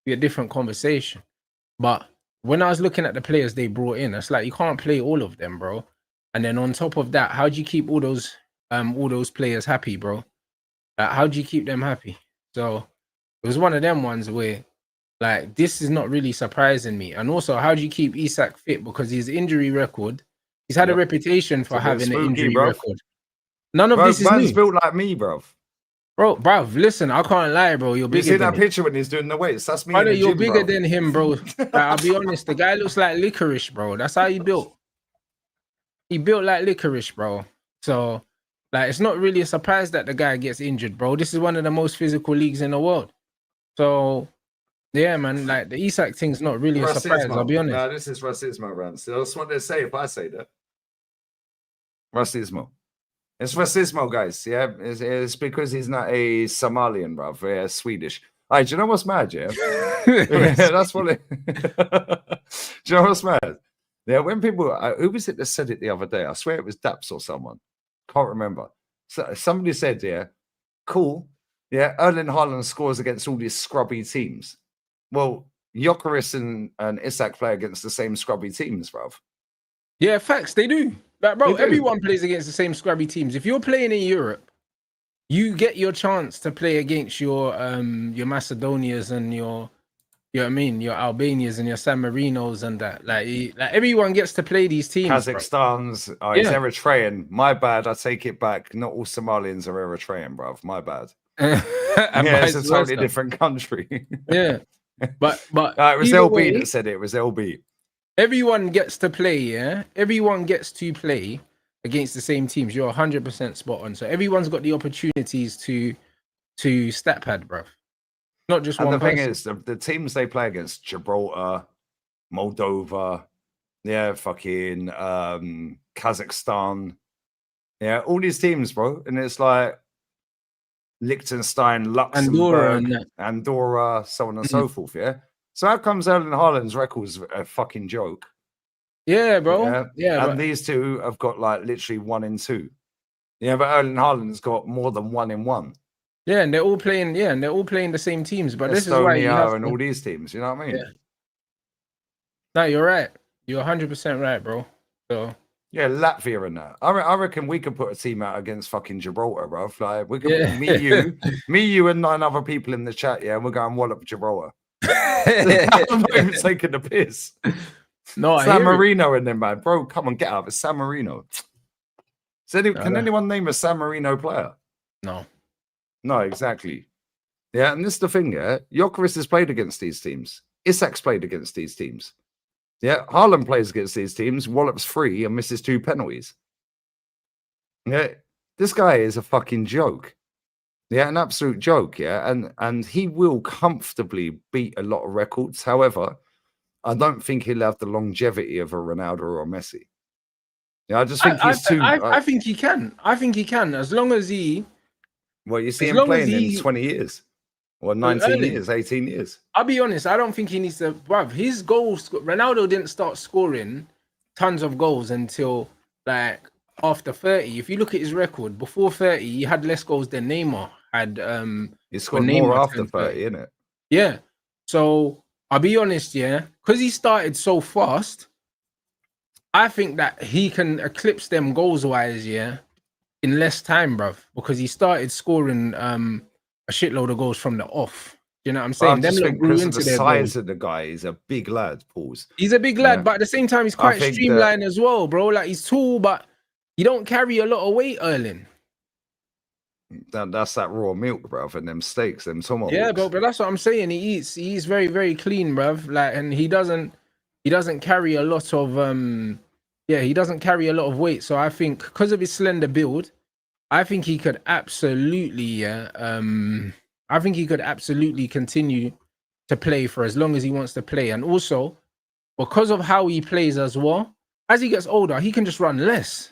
Be a different conversation. But when I was looking at the players they brought in, it's like you can't play all of them, bro. And then on top of that, how do you keep all those players happy, bro? How do you keep them happy? So it was one of them ones where like this is not really surprising me. And also, how do you keep Isak fit? Because his injury record, he's had a reputation for having an injury record. None of this is new. Built like me, bro. Bro, listen, I can't lie, bro. You're bigger. You see that picture when he's doing the weights? That's me. Brother, you're bigger than him, bro. Like, I'll be honest. The guy looks like licorice, bro. That's how he built. He built like licorice, bro. So, like, it's not really a surprise that the guy gets injured, bro. This is one of the most physical leagues in the world. So, yeah, man. Like the Isak thing's not really a surprise. I'll be honest. No, this is racismo, Rance. So that's what they say if I say that. Racismo. It's racismo, guys. Yeah, it's because he's not a Somalian, bruv. Yeah, Swedish. All right, do you know what's mad? Yeah, yeah that's what. Do you know what's mad? Yeah, when people, who was it that said it the other day? I swear it was Daps or someone. Can't remember. So somebody said, "Yeah, cool. Yeah, Erling Haaland scores against all these scrubby teams." Well, Gyökeres and Isak play against the same scrubby teams, bruv. Yeah, facts. They do. Like, bro, everyone plays against the same scrubby teams. If you're playing in Europe, you get your chance to play against your Macedonias and your you know what I mean, your Albanias and your San Marinos and that. Like everyone gets to play these teams. Kazakhstan's it's Eritrean. My bad, I take it back. Not all Somalians are Eritrean, bruv. My bad. Yeah, it's a totally different country. Yeah. But it was LB that said it. It was LB. Everyone gets to play, yeah? Everyone gets to play against the same teams. You're 100% spot on. So everyone's got the opportunities to stat pad, bruv. Not just one person. And the thing is, the teams they play against, Gibraltar, Moldova, fucking Kazakhstan, Yeah, all these teams, bro. And it's like Liechtenstein, Andorra Luxembourg, and that. Andorra, so on and Mhm. so forth. Yeah. So how comes Erling Haaland's record's a fucking joke? Yeah, bro. Yeah. Yeah, And these two have got like literally 1 in 2. Yeah, but Erling Haaland's got more than 1 in 1. yeah, and they're all playing. Yeah, and they're all playing the same teams. But this is why you have Estonia and to. all these teams. You know what I mean? Yeah. No, you're right. You're 100% right, bro. So Yeah, Latvia and that. I reckon we could put a team out against fucking Gibraltar, bro. Like we could yeah. me, you, and 9 other people in the chat. Yeah, and we're going wallop Gibraltar. I'm not even taking the piss. No, I San hear it. Marino in there, man. Bro, come on, get up. It's San Marino. Can anyone name a San Marino player? No. No, exactly. Yeah, and this is the thing, yeah. Jokeris has played against these teams. Isak's played against these teams. Yeah, Haaland plays against these teams, wallops 3 and misses 2 penalties. Yeah, this guy is a fucking joke. Yeah, an absolute joke, yeah. And he will comfortably beat a lot of records. However, I don't think he'll have the longevity of a Ronaldo or a Messi. Yeah, I just think he's too. I think he can. I think he can, as long as he. Well, you see as him long as playing in he- 20 years, or 19 early. years, 18 years. I'll be honest. I don't think he needs to. Bruv, his goals. Ronaldo didn't start scoring tons of goals until like after 30. If you look at his record, before 30, he had less goals than Neymar had. He scored when more Neymar after turned 30, isn't it? Yeah. So I'll be honest, yeah, because he started so fast. I think that he can eclipse them goals wise, yeah, in less time, bruv, because he started scoring a shitload of goals from the off. You know what I'm But I saying? Them just lot think grew because of the into their size goals. of the guy, he's a big lad, Pauls. He's a big lad, Yeah. but at the same time, he's I quite think that- streamlined as well, bro. Like he's tall, but he don't carry a lot of weight, Erling. That's that raw milk, bruv, and them steaks, them tomahawks. Yeah, but that's what I'm saying. He eats very, very clean, bruv. Like, and he doesn't carry a lot of he doesn't carry a lot of weight. So I think because of his slender build, I think he could absolutely I think he could absolutely continue to play for as long as he wants to play. And also because of how he plays as well, as he gets older, he can just run less.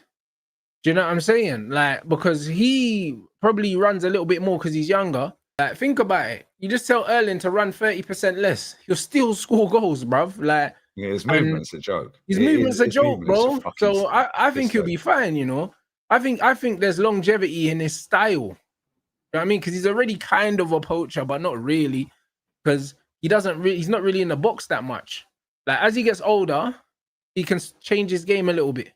Do you know what I'm saying? Like, because he probably runs a little bit more because he's younger. Like, think about it. You just tell Erling to run 30% less. He'll still score goals, bruv. Like, yeah, his movement's a joke. His movement's a joke, movement's bro. a fucking So I think he'll be fine, you know. I think there's longevity in his style. You know what I mean? Because he's already kind of a poacher, but not really. Because he's not really in the box that much. Like, as he gets older, he can change his game a little bit.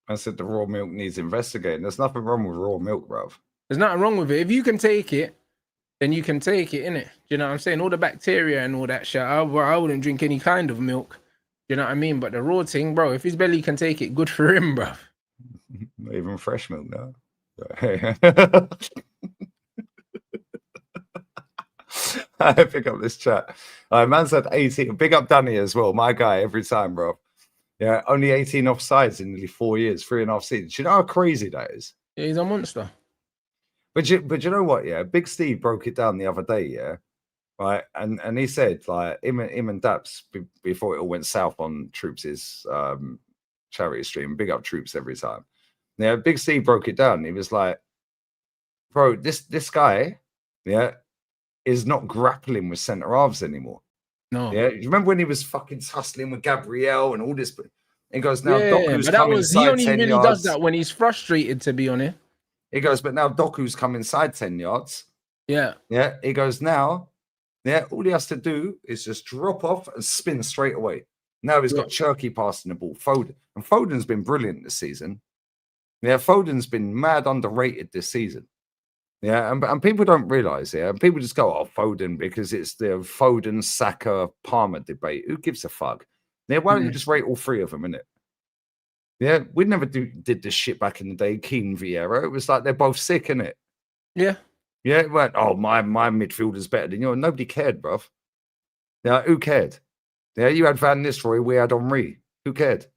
I said the raw milk needs investigating. There's nothing wrong with raw milk, bruv. There's nothing wrong with it. If you can take it, then you can take it, innit? Do you know what I'm saying? All the bacteria and all that shit. I wouldn't drink any kind of milk. Do you know what I mean? But the raw thing, bro, if his belly can take it, good for him, bro. Not even fresh milk, no. I pick up this chat. Man said 18. Big up Danny as well. My guy every time, bro. Yeah, only 18 offsides in nearly 4 years, 3.5 seasons. You know how crazy that is? Yeah, he's a monster. But you know what? Yeah, Big Steve broke it down the other day. Yeah, right, and he said like him and Daps before it all went south on Troops' charity stream. Big up Troops every time. Yeah, Big Steve broke it down. He was like, "Bro, this guy, yeah, is not grappling with centre halves anymore." No. Yeah, you remember when he was fucking tussling with Gabrielle and all this? He goes, now yeah, Doku's but coming he only 10 really yards. does that when he's frustrated, to be honest. He goes, but now Doku's come inside 10 yards. Yeah. Yeah. He goes, now, yeah, all he has to do is just drop off and spin straight away. Now he's got Cherky passing the ball. Foden. And Foden's been brilliant this season. Yeah, Foden's been mad underrated this season. Yeah, and people don't realize, yeah, and people just go, oh, Foden, because it's the Foden, Saka, Palmer debate. Who gives a fuck? Yeah, why don't you just rate all 3 of them, innit? Yeah, we never did this shit back in the day, Keane, Vieira. It was like they're both sick, innit? Yeah. Yeah, it went, oh, my midfielder's better than yours. Nobody cared, bruv. Yeah, who cared? Yeah, you had Van Nistelrooy, we had Henry. Who cared?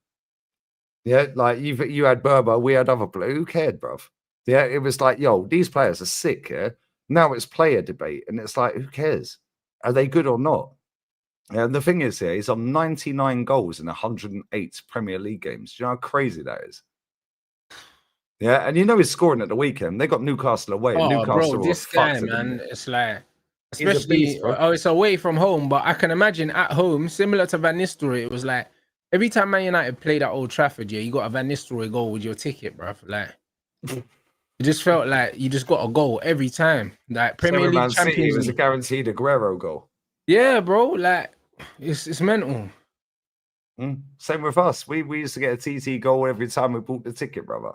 Yeah, like you had Berber, we had other players. Who cared, bruv? Yeah, it was like, yo, these players are sick, yeah? Now it's player debate, and it's like, who cares? Are they good or not? And the thing is here, he's on 99 goals in 108 Premier League games. Do you know how crazy that is? Yeah, and you know he's scoring at the weekend. They got Newcastle away, and Oh, bro, Newcastle were this guy, fucked at the man, minute. it's like, He's a especially, beast, bro. it's away from home, but I can imagine at home, similar to Van Nistelrooy, it was like every time Man United played at Old Trafford, yeah, you got a Van Nistelrooy goal with your ticket, bro. Like, it just felt like you just got a goal every time. Like Same Premier with League, Man City, it Champions was a League. guaranteed Aguero goal. Yeah, bro, like it's mental. Same with us. We used to get a TT goal every time we bought the ticket, brother.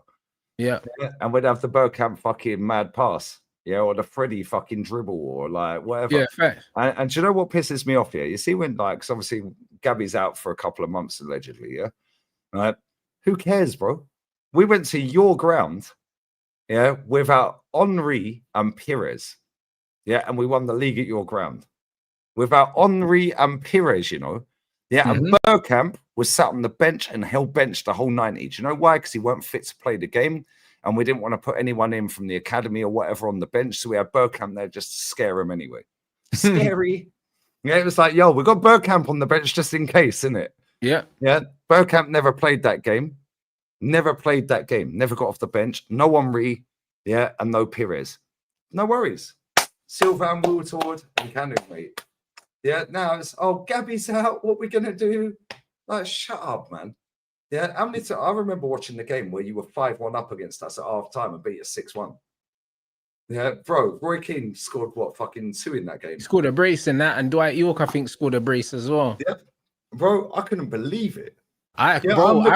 Yeah. And we'd have the Bergkamp fucking mad pass, or the Freddie fucking dribble, or like whatever. Yeah, fact. And do you know what pisses me off here? You see, when like, 'cause obviously Gabby's out for a couple of months allegedly, yeah. Right? Who cares, bro? We went to your ground, without Henri and Pires, and we won the league at your ground without Henri and Pires, and Bergkamp was sat on the bench and held bench the whole 90. Do you know why? Because he weren't fit to play the game, and we didn't want to put anyone in from the academy or whatever on the bench, so we had Bergkamp there just to scare him anyway. Scary. Yeah, it was like, yo, we got Bergkamp on the bench just in case, innit? Yeah. Yeah, Bergkamp never played that game. Never played that game. Never got off the bench. No Henri, and no Pires. No worries. Silva and Wiltord and Cannon, mate. Yeah, now it's, Gabby's out. What we gonna do? Like, shut up, man. Yeah, how many I remember watching the game where you were 5-1 up against us at half time and beat us 6-1. Yeah, bro, Roy Keane scored what, fucking 2 in that game? He scored a brace in that, and Dwight York, I think, scored a brace as well. Yeah, bro, I couldn't believe it. I remember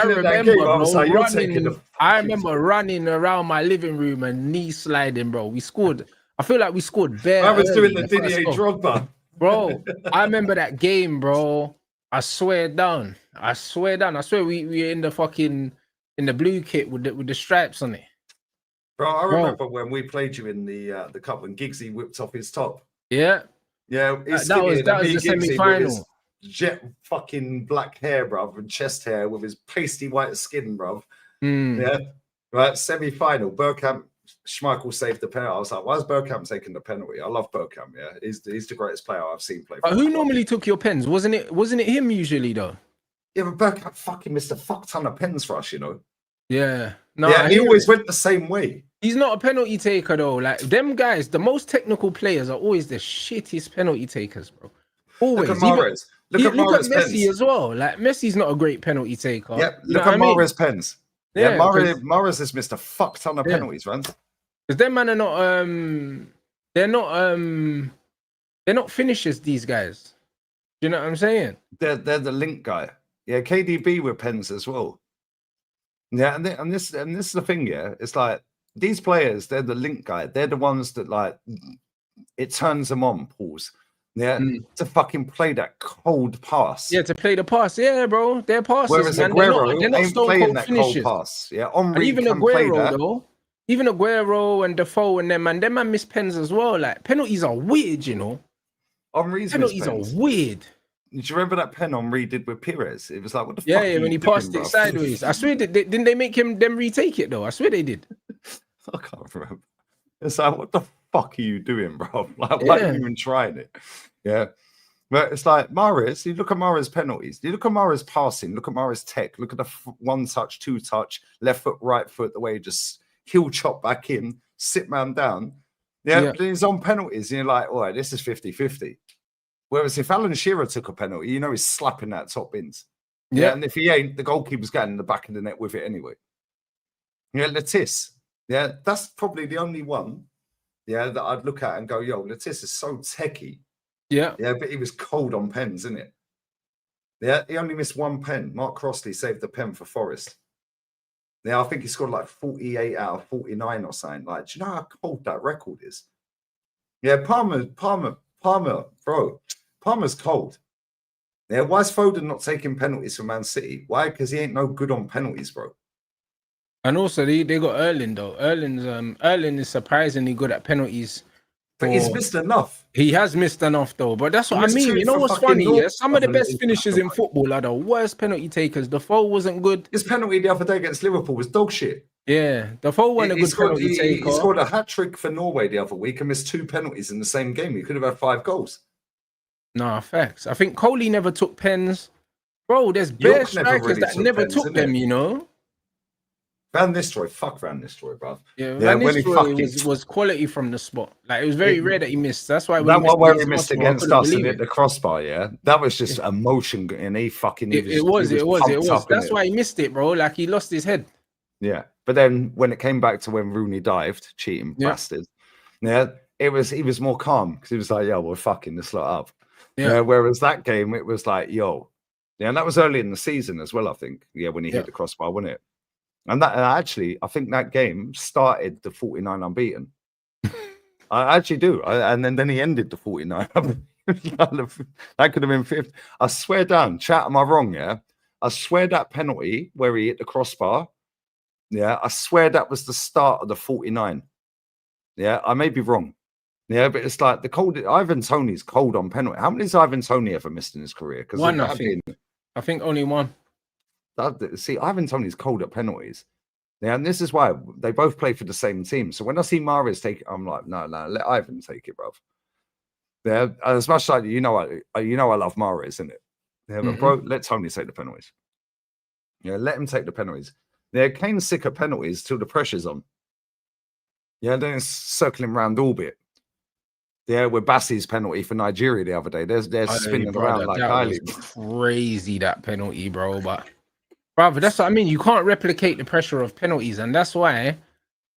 running around my living room and knee sliding, bro. We scored. I feel like we scored bare. I was doing the Didier Drogba. Bro, I remember that game, bro. I swear down. I swear we were in the blue kit with the stripes on it. Bro, I remember when we played you in the cup when Giggsy whipped off his top. Yeah. Yeah, that was the semi-final. Jet fucking black hair, bruv, and chest hair with his pasty white skin, bruv. Yeah, right. Semi-final. Bergkamp, Schmeichel saved the penalty. I was like, why is Bergkamp taking the penalty? I love Bergkamp. Yeah, he's the greatest player I've seen play. But who normally took your pens? Wasn't it him usually though? Yeah, but Bergkamp fucking missed a fuck ton of pens for us, Yeah. No. Yeah, he always went the same way. He's not a penalty taker though. Like them guys, the most technical players are always the shittiest penalty takers, bro. Always. Look at Mahrez. Look at Messi pens. as well. Like Messi's not a great penalty taker. Yeah, look at Mahrez pens. Yeah, Mahrez has missed a fuck ton of penalties, man. Because them man are they're not finishers, these guys. Do you know what I'm saying? They're the link guy. Yeah, KDB with pens as well. Yeah, and this is the thing, it's like these players, they're the link guy. They're the ones that like it turns them on, pause. Yeah, to fucking play that cold pass. Yeah, to play the pass. Yeah, bro. They're passes. Whereas man. Aguero they're not ain't playing that cold pass. Yeah, Henri even can Aguero, play that. though. Even Aguero and Defoe and them man miss pens as well. Like penalties are weird, Henri's penalties are weird. Do you remember that pen Henri did with Pires? It was like, what the fuck? Yeah, when he passed it sideways. I swear, didn't they make them retake it though? I swear they did. I can't remember. It's like, what the fuck are you doing, bro? Like, why are you even trying it? Yeah. But it's like Mahrez, you look at Mahrez penalties, you look at Mahrez passing, look at Mahrez tech, look at the 1 touch, 2 touch, left foot, right foot, the way he just heel chop back in, sit man down. Yeah. But he's on penalties, and you're like, all right, this is 50-50. Whereas if Alan Shearer took a penalty, he's slapping that top bins. Yeah. And if he ain't, the goalkeeper's getting in the back of the net with it anyway. Yeah, Lettis. Yeah, that's probably the only one, that I'd look at and go, yo, Lettis is so techie. Yeah. Yeah, but he was cold on pens, isn't it? Yeah, he only missed 1 pen. Mark Crossley saved the pen for Forest. Yeah, I think he scored like 48 out of 49 or something. Like, do you know how cold that record is? Yeah, Palmer, bro. Palmer's cold. Yeah, why is Foden not taking penalties for Man City? Why? Because he ain't no good on penalties, bro. And also they got Erling though. Erling is surprisingly good at penalties. But he's missed enough. He has missed enough though. But that's what I mean. You know what's funny? Yeah? Some of the best finishers in football are the worst penalty takers. Defoe wasn't good. His penalty the other day against Liverpool was dog shit. Yeah, Defoe wasn't a good penalty taker. He scored a hat-trick for Norway the other week and missed 2 penalties in the same game. He could have had 5 goals. Nah, facts. I think Coley never took pens. Bro, there's bare strikers that never took them, Van Nistelrooy, fuck Van Nistelrooy, bruv. Yeah, Yeah, Van when he fucking Nistelrooy was quality from the spot. Like it was very rare that he missed. That's why when that he missed one where he against missed Arsenal, I against couldn't us and believe hit it. the crossbar, yeah, that was just emotion, and he was pumped up. That's why he missed it, bro. Like he lost his head. Yeah, but then when it came back to when Rooney dived, cheating bastard, yeah, he was more calm because he was like, "Yo, we're fucking this lot up." Yeah. Whereas that game, it was like, "Yo," yeah, and that was early in the season as well. I think, yeah, when he hit the crossbar, wasn't it? And that actually, I think that game started the 49 unbeaten. I actually do, and then he ended the 49. That could have been fifth. I swear down, chat. Am I wrong? Yeah, I swear that penalty where he hit the crossbar. Yeah, I swear that was the start of the 49. Yeah, I may be wrong. Yeah, but it's like the cold. Ivan Toney's cold on penalty. How many has Ivan Toney ever missed in his career? Because one, I think. I think only one. See, Ivan Toney's cold at penalties. Yeah, and this is why they both play for the same team. So when I see Mahrez take it, I'm like, no, let Ivan take it, bro. Yeah, as much as I love Mahrez, isn't it? Yeah, but bro, let Tony take the penalties. Yeah, let him take the penalties. Yeah, Kane's sick of penalties till the pressure's on. Yeah, then it's circling around orbit. Yeah, with Bassi's penalty for Nigeria the other day. They're spinning around like Kylie. Crazy that penalty, bro. But brother, that's what I mean. You can't replicate the pressure of penalties, and that's why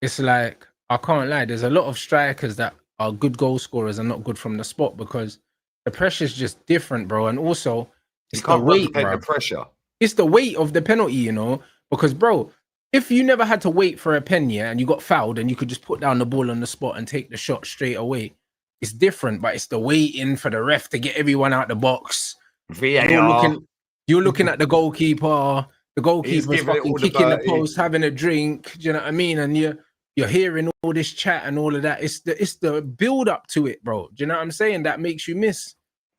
it's like I can't lie. There's a lot of strikers that are good goal scorers and not good from the spot because the pressure's just different, bro. And also, it's the weight, bro. The pressure. It's the weight of the penalty, you know. Because, bro, if you never had to wait for a pen, yeah, and you got fouled, and you could just put down the ball on the spot and take the shot straight away, it's different. But it's the waiting for the ref to get everyone out the box. VAR. You're looking at the goalkeeper. The goalkeeper's fucking kicking the post, having a drink. Do you know what I mean? And you're hearing all this chat and all of that. It's the build up to it, bro. Do you know what I'm saying? That makes you miss.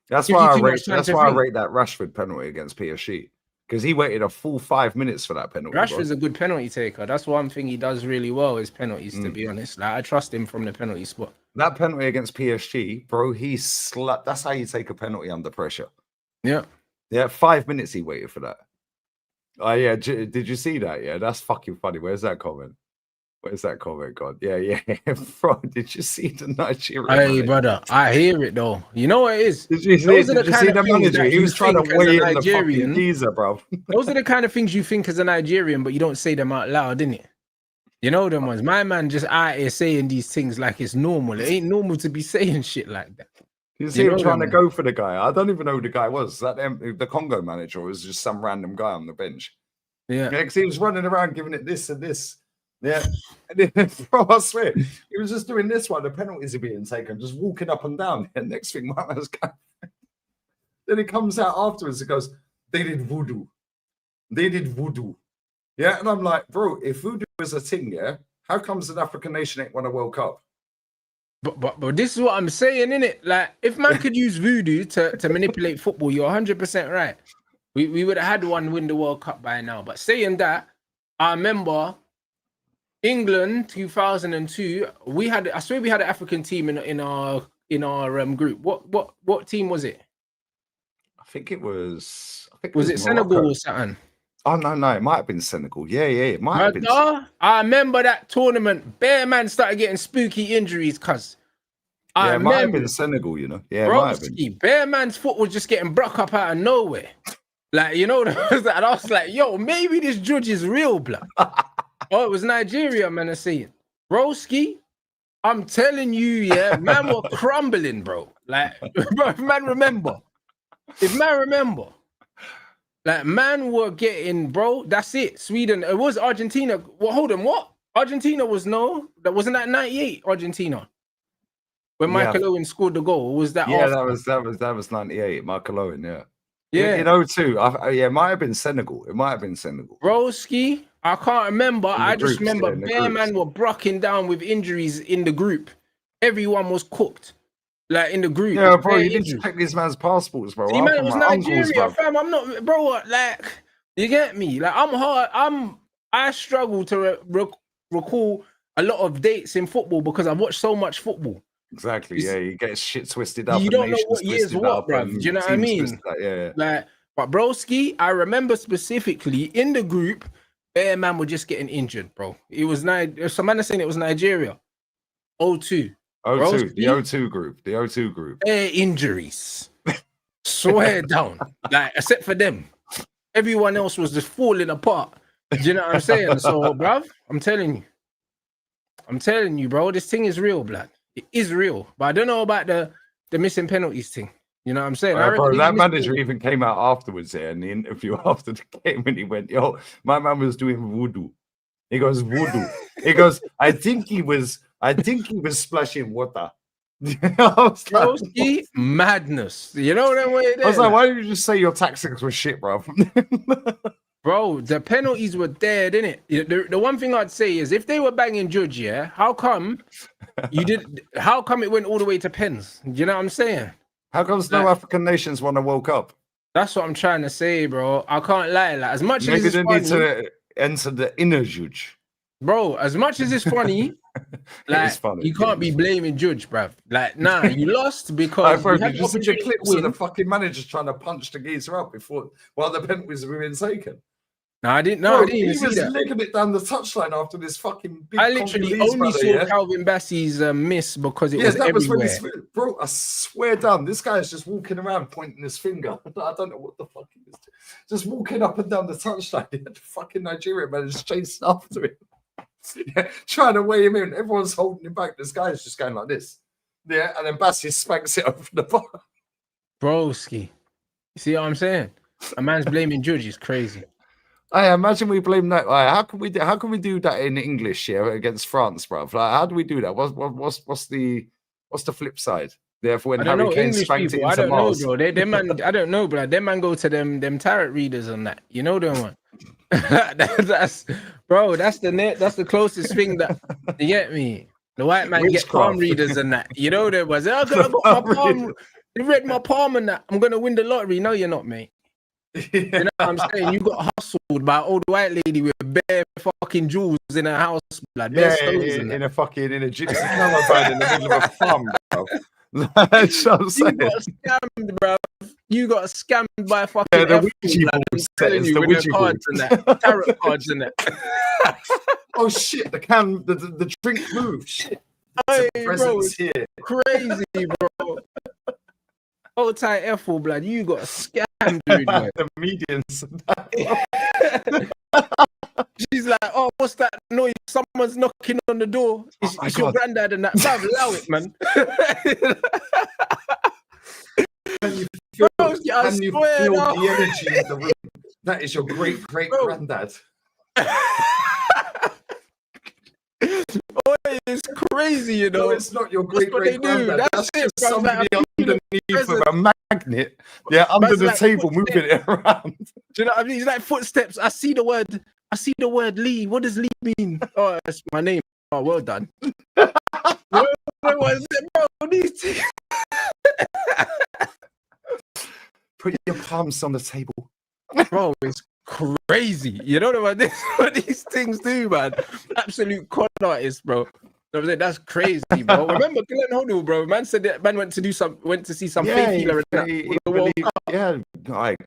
That's why I rate that Rashford penalty against PSG. Because he waited a full 5 minutes for that penalty. Rashford's a good penalty taker. That's one thing he does really well is penalties, to be honest. Like I trust him from the penalty spot. That penalty against PSG, bro, he slapped. That's how you take a penalty under pressure. Yeah. Yeah, 5 minutes he waited for that. Oh, yeah. Did you see that? Yeah, that's fucking funny. Where's that comment? Where's that comment gone? Yeah. Bro, did you see the Nigerian? Hey, brother, I hear it though. You know what it is? Did you see the manager? He was trying to weigh in the fucking geezer, bro. Those are the kind of things you think as a Nigerian, but you don't say them out loud, didn't it? You know them ones. My man just out here saying these things like it's normal. It ain't normal to be saying shit like that. You see him trying to go for the guy. I don't even know who the guy was. That the Congo manager was just some random guy on the bench. Yeah, because he was running around giving it this and this. Yeah, bro, I swear, he was just doing this while the penalties are being taken, just walking up and down. And next thing, my man's going. Then he comes out afterwards and goes, "They did voodoo. They did voodoo." Yeah, and I'm like, bro, if voodoo is a thing, yeah, how comes an African nation ain't won a World Cup? But this is what I'm saying, innit? Like, if man could use voodoo to manipulate football, you're 100% right. We would have had one win the World Cup by now. But saying that, I remember England 2002. I swear we had an African team in our group. What team was it? I think it was. Was it Senegal or something? Oh no, it might have been Senegal. Yeah, it might have been. I remember that tournament. Bear man started getting spooky injuries, cuz. Yeah, it might have been Senegal, you know. Yeah, it might have been. Bear man's foot was just getting broke up out of nowhere. Like, you know, and I was like, yo, maybe this judge is real, blood. Oh, it was Nigeria, man. I see it. Broski, I'm telling you, yeah, man were crumbling, bro. Like, bro, if man remember. Like, man were getting, bro, that's it. Sweden, it was Argentina. Well, hold on, what? Argentina that wasn't that 98 Argentina. When Michael Owen scored the goal, was that? Yeah, that was 98. Michael Owen, yeah. Yeah. In 02, it might have been Senegal. Broski, I can't remember. I just remember Bear man were brocking down with injuries in the group. Everyone was cooked. Like in the group. Yeah, bro, you didn't check this man's passports, bro. See, man, it was Nigeria, fam. I'm not, bro, like, you get me? Like, I struggle to recall a lot of dates in football because I watch so much football. Exactly, yeah, you get shit twisted up. You don't know what year's what, bro. Do you know what I mean? Yeah. Like, but broski, I remember specifically in the group, bare man were just getting injured, bro. It was some man are saying it was Nigeria. 0-2. O2, the O2 group. The O2 group. Bare injuries. Swear down. Like, except for them. Everyone else was just falling apart. Do you know what I'm saying? So, bruv, I'm telling you, bro, this thing is real, blood. It is real. But I don't know about the missing penalties thing. You know what I'm saying? Bro, that manager even came out afterwards here in the interview after the game, and he went, "Yo, my man was doing voodoo." He goes, "Voodoo." He goes, I think he was splashing water." Broski, madness. You know what I mean? I was like, why didn't you just say your tactics were shit, bro? Bro, the penalties were there, didn't it? The one thing I'd say is if they were banging Judge, yeah, how come it went all the way to pens? Do you know what I'm saying? How comes no African nations won a World Cup? That's what I'm trying to say, bro. I can't lie. Like, as much Maybe as they it's need funny, to enter the inner Judge. bro, as much as it's funny, like, funny. you can't be blaming Judge, bruv. Like, nah, you lost because you had did you see the clips to of the fucking managers trying to punch the geezer up while the penalties were being taken? No, I didn't. Bro, I didn't even see that. He was legging it down the touchline after this fucking big. I literally only saw Calvin Bassey's miss because it was everywhere. Bro, I swear down, this guy is just walking around pointing his finger. I don't know what the fuck he is doing. Just walking up and down the touchline. He had the fucking Nigerian man just chasing after him. Yeah, trying to weigh him in. Everyone's holding him back. This guy is just going like this. Yeah, and then Bassey spanks it over the bar. Broski. You see what I'm saying? A man's blaming Judge is crazy. I imagine we blame that. How can we do that in English here against France, bro? Like, how do we do that? What's the flip side? Therefore, when Harry Kane spanked it into Mars. Know, bro. Them man, I don't know, bro. Them man go to them tarot readers and that. You know them one. that's the closest thing that you get me. The white man get palm readers and that. You know them was. I got my palm. You read my palm and that. I'm gonna win the lottery. No, you're not, mate. You know what I'm saying? You got hustled by an old white lady with bare fucking jewels in her house, blood. Yeah, in a gypsy caravan in the middle of a farm, bro. That's what I'm saying. You got scammed, bro. You got scammed by fucking the Ouija board. Telling you with the cards and that, tarot cards and that. Oh shit! The drink moved. Shit. Hey, bro, here. Crazy, bro. Hold tight, Ethel, blood. You got scammed, dude. The medians. She's like, oh, what's that noise? Someone's knocking on the door. It's your granddad and that. Bruv, allow it, man. Can you feel the energy in the room? That is your great granddad. Oh, it's crazy, you know. No, it's not your great granddad. That's just somebody underneath of a magnet. Yeah, under the table, moving it around. Do you know what I mean? It's like footsteps. I see the word Lee. What does Lee mean? Oh, that's my name. Oh, well done. Where was it, bro? These Put your palms on the table. Bro, it's crazy. You know what these things do, man? Absolute con artists, bro. You know that's crazy, bro. Remember Glenn Hoddle, bro? Man said that man went to see some fake healer. Yeah,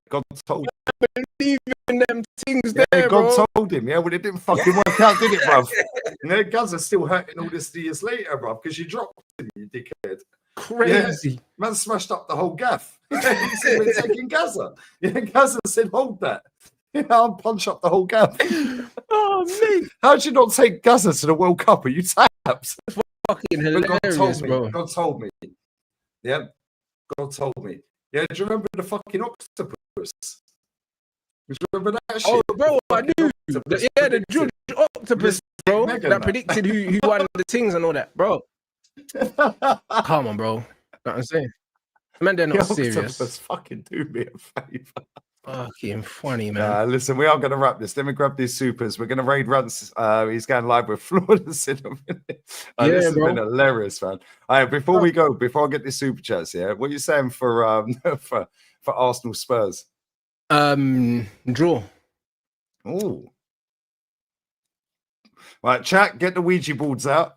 God told him. I believe in them things there, God bro. told him, yeah, well, it didn't fucking work out, did it, bruv? You know, guns are still hurting all this years later, bruv, because you dropped him, you dickhead. Crazy. Yeah. Man smashed up the whole gaff. He said, we're taking Gaza. Yeah, Gaza said, hold that. Yeah, I'll punch up the whole gaff. Oh, mate. How'd you not take Gaza to the World Cup? Are you taps? Fucking hilarious, bro. God told me. Yeah, God told me. Yeah, do you remember the fucking octopus? Do you remember that shit? Oh, bro, I do. The Judge octopus, bro, that predicted who won the things and all that, bro. Come on, bro. You know what I'm saying? Man, they're not serious. Octopus, fucking do me a favor. Fucking funny, man. Listen, we are going to wrap this. Let me grab these supers. We're going to raid Runts. He's going live with Flawless in a minute. This has been hilarious, man. All right, before we go, before I get these super chats, yeah, what are you saying for Arsenal Spurs? Draw. Oh. Right, chat, get the Ouija boards out.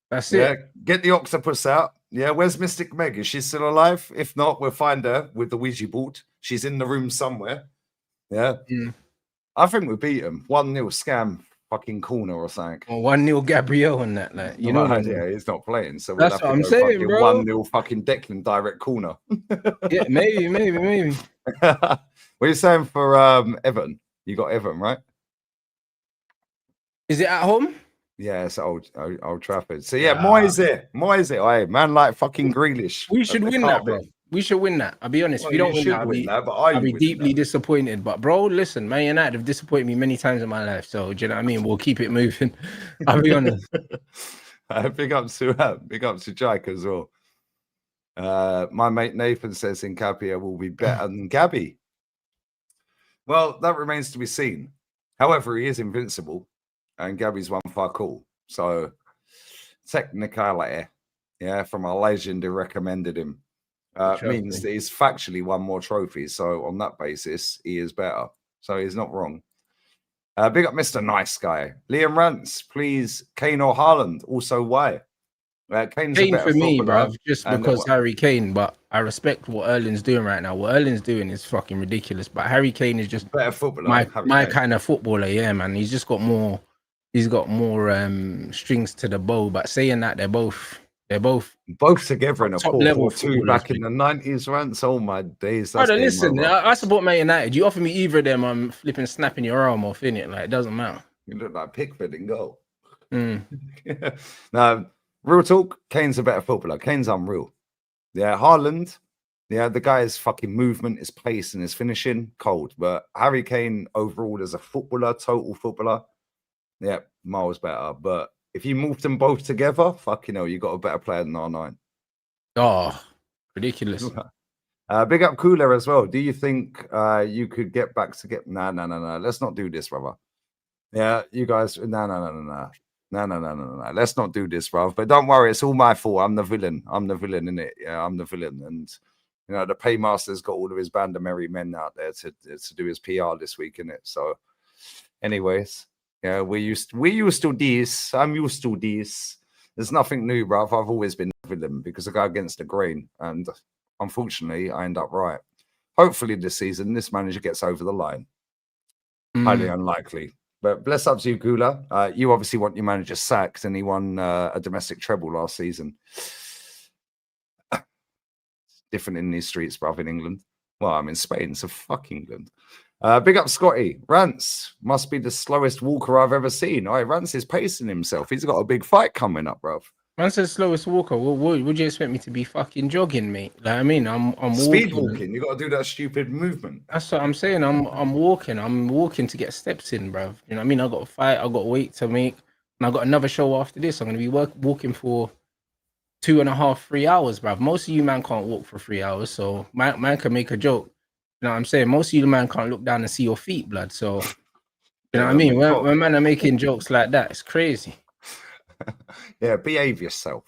That's it. Get the octopus out. Yeah, where's Mystic Meg? Is she still alive? If not, we'll find her with the Ouija board. She's in the room somewhere. Yeah. I think we beat them 1-0 scam fucking corner or something. Or 1-0 Gabriel and that, like, you know. Yeah, he's not playing, so we'll That's have what to I'm go saying, fucking bro. 1-0 fucking Declan direct corner. Yeah, maybe. What are you saying for Everton? You got Everton, right? Is it at home? Yeah, it's Old Trafford. So yeah, Moyes it. Hey, man, like fucking Grealish. We should win that, bro. We should win that. I'll be honest. Well, if we don't you win that, but I'll be deeply disappointed. But bro, listen, Man United have disappointed me many times in my life. So do you know what I mean? We'll keep it moving. I'll be honest. Big up to Jake as well. My mate Nathan says Nkapia will be better than Gabby. Well, that remains to be seen. However, he is invincible, and Gabby's one far cool. So, technicality, yeah, from a legend who recommended him, means that he's factually won more trophies. So, on that basis, he is better. So, he's not wrong. Big up Mr. Nice Guy. Liam Rance, please, Kane or Haaland. Also, why? Kane for me, bruv, just because Harry Kane, but I respect what Erling's doing right now. What Erling's doing is fucking ridiculous, but Harry Kane is just better footballer. My kind of footballer, yeah, man. He's just got more. He's got more strings to the bow. But saying that, they're both together in a top level 2 back in the 90s, Rants. Oh my days! Brother, listen, I support Man United. You offer me either of them, I'm flipping, snapping your arm off in it. Like, it doesn't matter. You look like Pickford in goal. Now, real talk, Kane's a better footballer. Kane's unreal. Yeah, Haaland, yeah, the guy's fucking movement, his pace, and his finishing, cold. But Harry Kane overall as a footballer, total footballer, yeah, miles better. But if you move them both together, fucking hell, you got a better player than R9. Oh, ridiculous. Big up Cooler as well. Do you think you could get back to get? No. Let's not do this, brother. Yeah, you guys, no. Let's not do this, bruv. But don't worry, it's all my fault. I'm the villain. In it. Yeah, I'm the villain. And you know, the paymaster's got all of his band of merry men out there to do his PR this week, in it. So, anyways, yeah, we used to this. I'm used to this. There's nothing new, bruv. I've always been the villain because I go against the grain, and unfortunately, I end up right. Hopefully, this season, this manager gets over the line. Highly unlikely. But bless up to you, Gula. You obviously want your manager sacked, and he won a domestic treble last season. Different in these streets, bruv, in England. Well, I'm in Spain, so fuck England. Big up Scotty. Rance must be the slowest walker I've ever seen. All right, Rance is pacing himself. He's got a big fight coming up, bruv. Rance is the slowest walker. Would you expect me to be fucking jogging, mate? Like, I mean, I'm speed walking. You got to do that stupid movement. That's what I'm saying. I'm walking. I'm walking to get steps in, bruv. You know what I mean? I got a fight. I got weight to make, and I got another show after this. I'm gonna be walking for 2.5, 3 hours, bruv. Most of you man can't walk for 3 hours, so man can make a joke. You know what I'm saying? Most of you man can't look down and see your feet, blood. So you know what I mean? When man are making jokes like that, it's crazy. Yeah, behave yourself.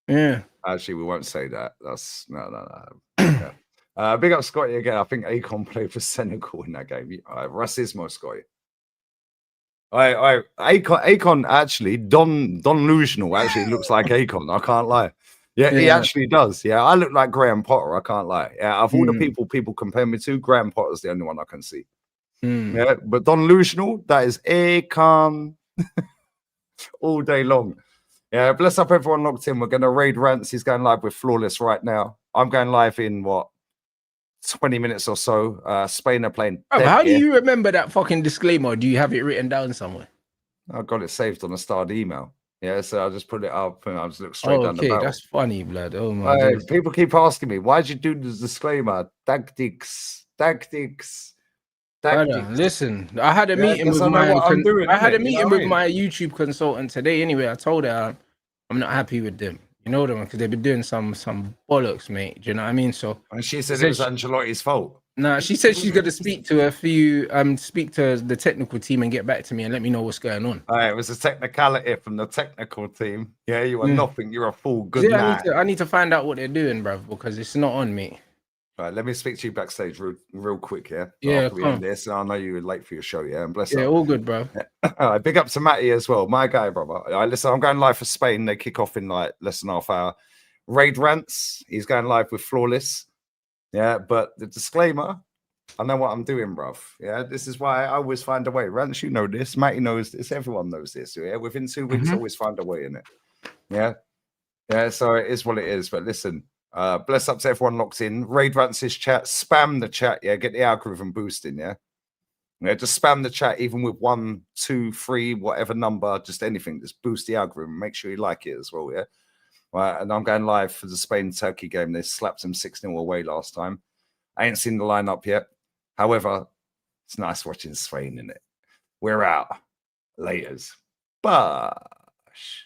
Yeah. Actually, we won't say that. That's no. Yeah. Big up Scotty again. I think Akon played for Senegal in that game. Racismo, Scotty. Akon actually, Don Lusional actually looks like Akon. I can't lie. Yeah, he actually does. Yeah, I look like Graham Potter. I can't lie. Yeah, of all the people compare me to, Graham Potter's the only one I can see. Yeah, but Don Lusional, that is Akon all day long. Yeah, bless up everyone locked in. We're going to raid Rants. He's going live with Flawless right now. I'm going live in, 20 minutes or so. Spain are playing. How do you remember that fucking disclaimer? Do you have it written down somewhere? I got it saved on a starred email. Yeah, so I just put it up and I just look straight down the barrel. Okay, that's funny, blood. Oh my God. People keep asking me, why'd you do the disclaimer? Tactics. Brother, listen, I had a meeting with my YouTube consultant today. Anyway, I told her I'm not happy with them. You know them because they've been doing some bollocks, mate. Do you know what I mean? So, and she said it was Ancelotti's fault. No, she said she's going to speak to speak to the technical team and get back to me and let me know what's going on. It was a technicality from the technical team. Yeah, you are nothing. You're a fool. Good night. I need to find out what they're doing, bruv, because it's not on me. All right, let me speak to you backstage real quick, yeah? Yeah, after we end this. I know you were late for your show, yeah? And bless you. Yeah, all good, bro. All right, big up to Matty as well. My guy, brother. Listen, I'm going live for Spain. They kick off in less than half hour. Raid Rants, he's going live with Flawless. Yeah, but the disclaimer, I know what I'm doing, bruv. Yeah, this is why I always find a way. Rance, you know this. Matty knows this. Everyone knows this. Yeah, within 2 weeks, I always find a way in it. Yeah, yeah. So it is what it is. But listen, bless up to everyone locked in. Raid Rance's chat. Spam the chat. Yeah, get the algorithm boosting. Yeah, yeah. Just spam the chat, even with 1, 2, 3, whatever number, just anything. Just boost the algorithm. Make sure you like it as well. Yeah. Right, and I'm going live for the Spain-Turkey game. They slapped them 6-0 away last time. I ain't seen the lineup yet. However, it's nice watching Spain in it. We're out. Laters. Bosh.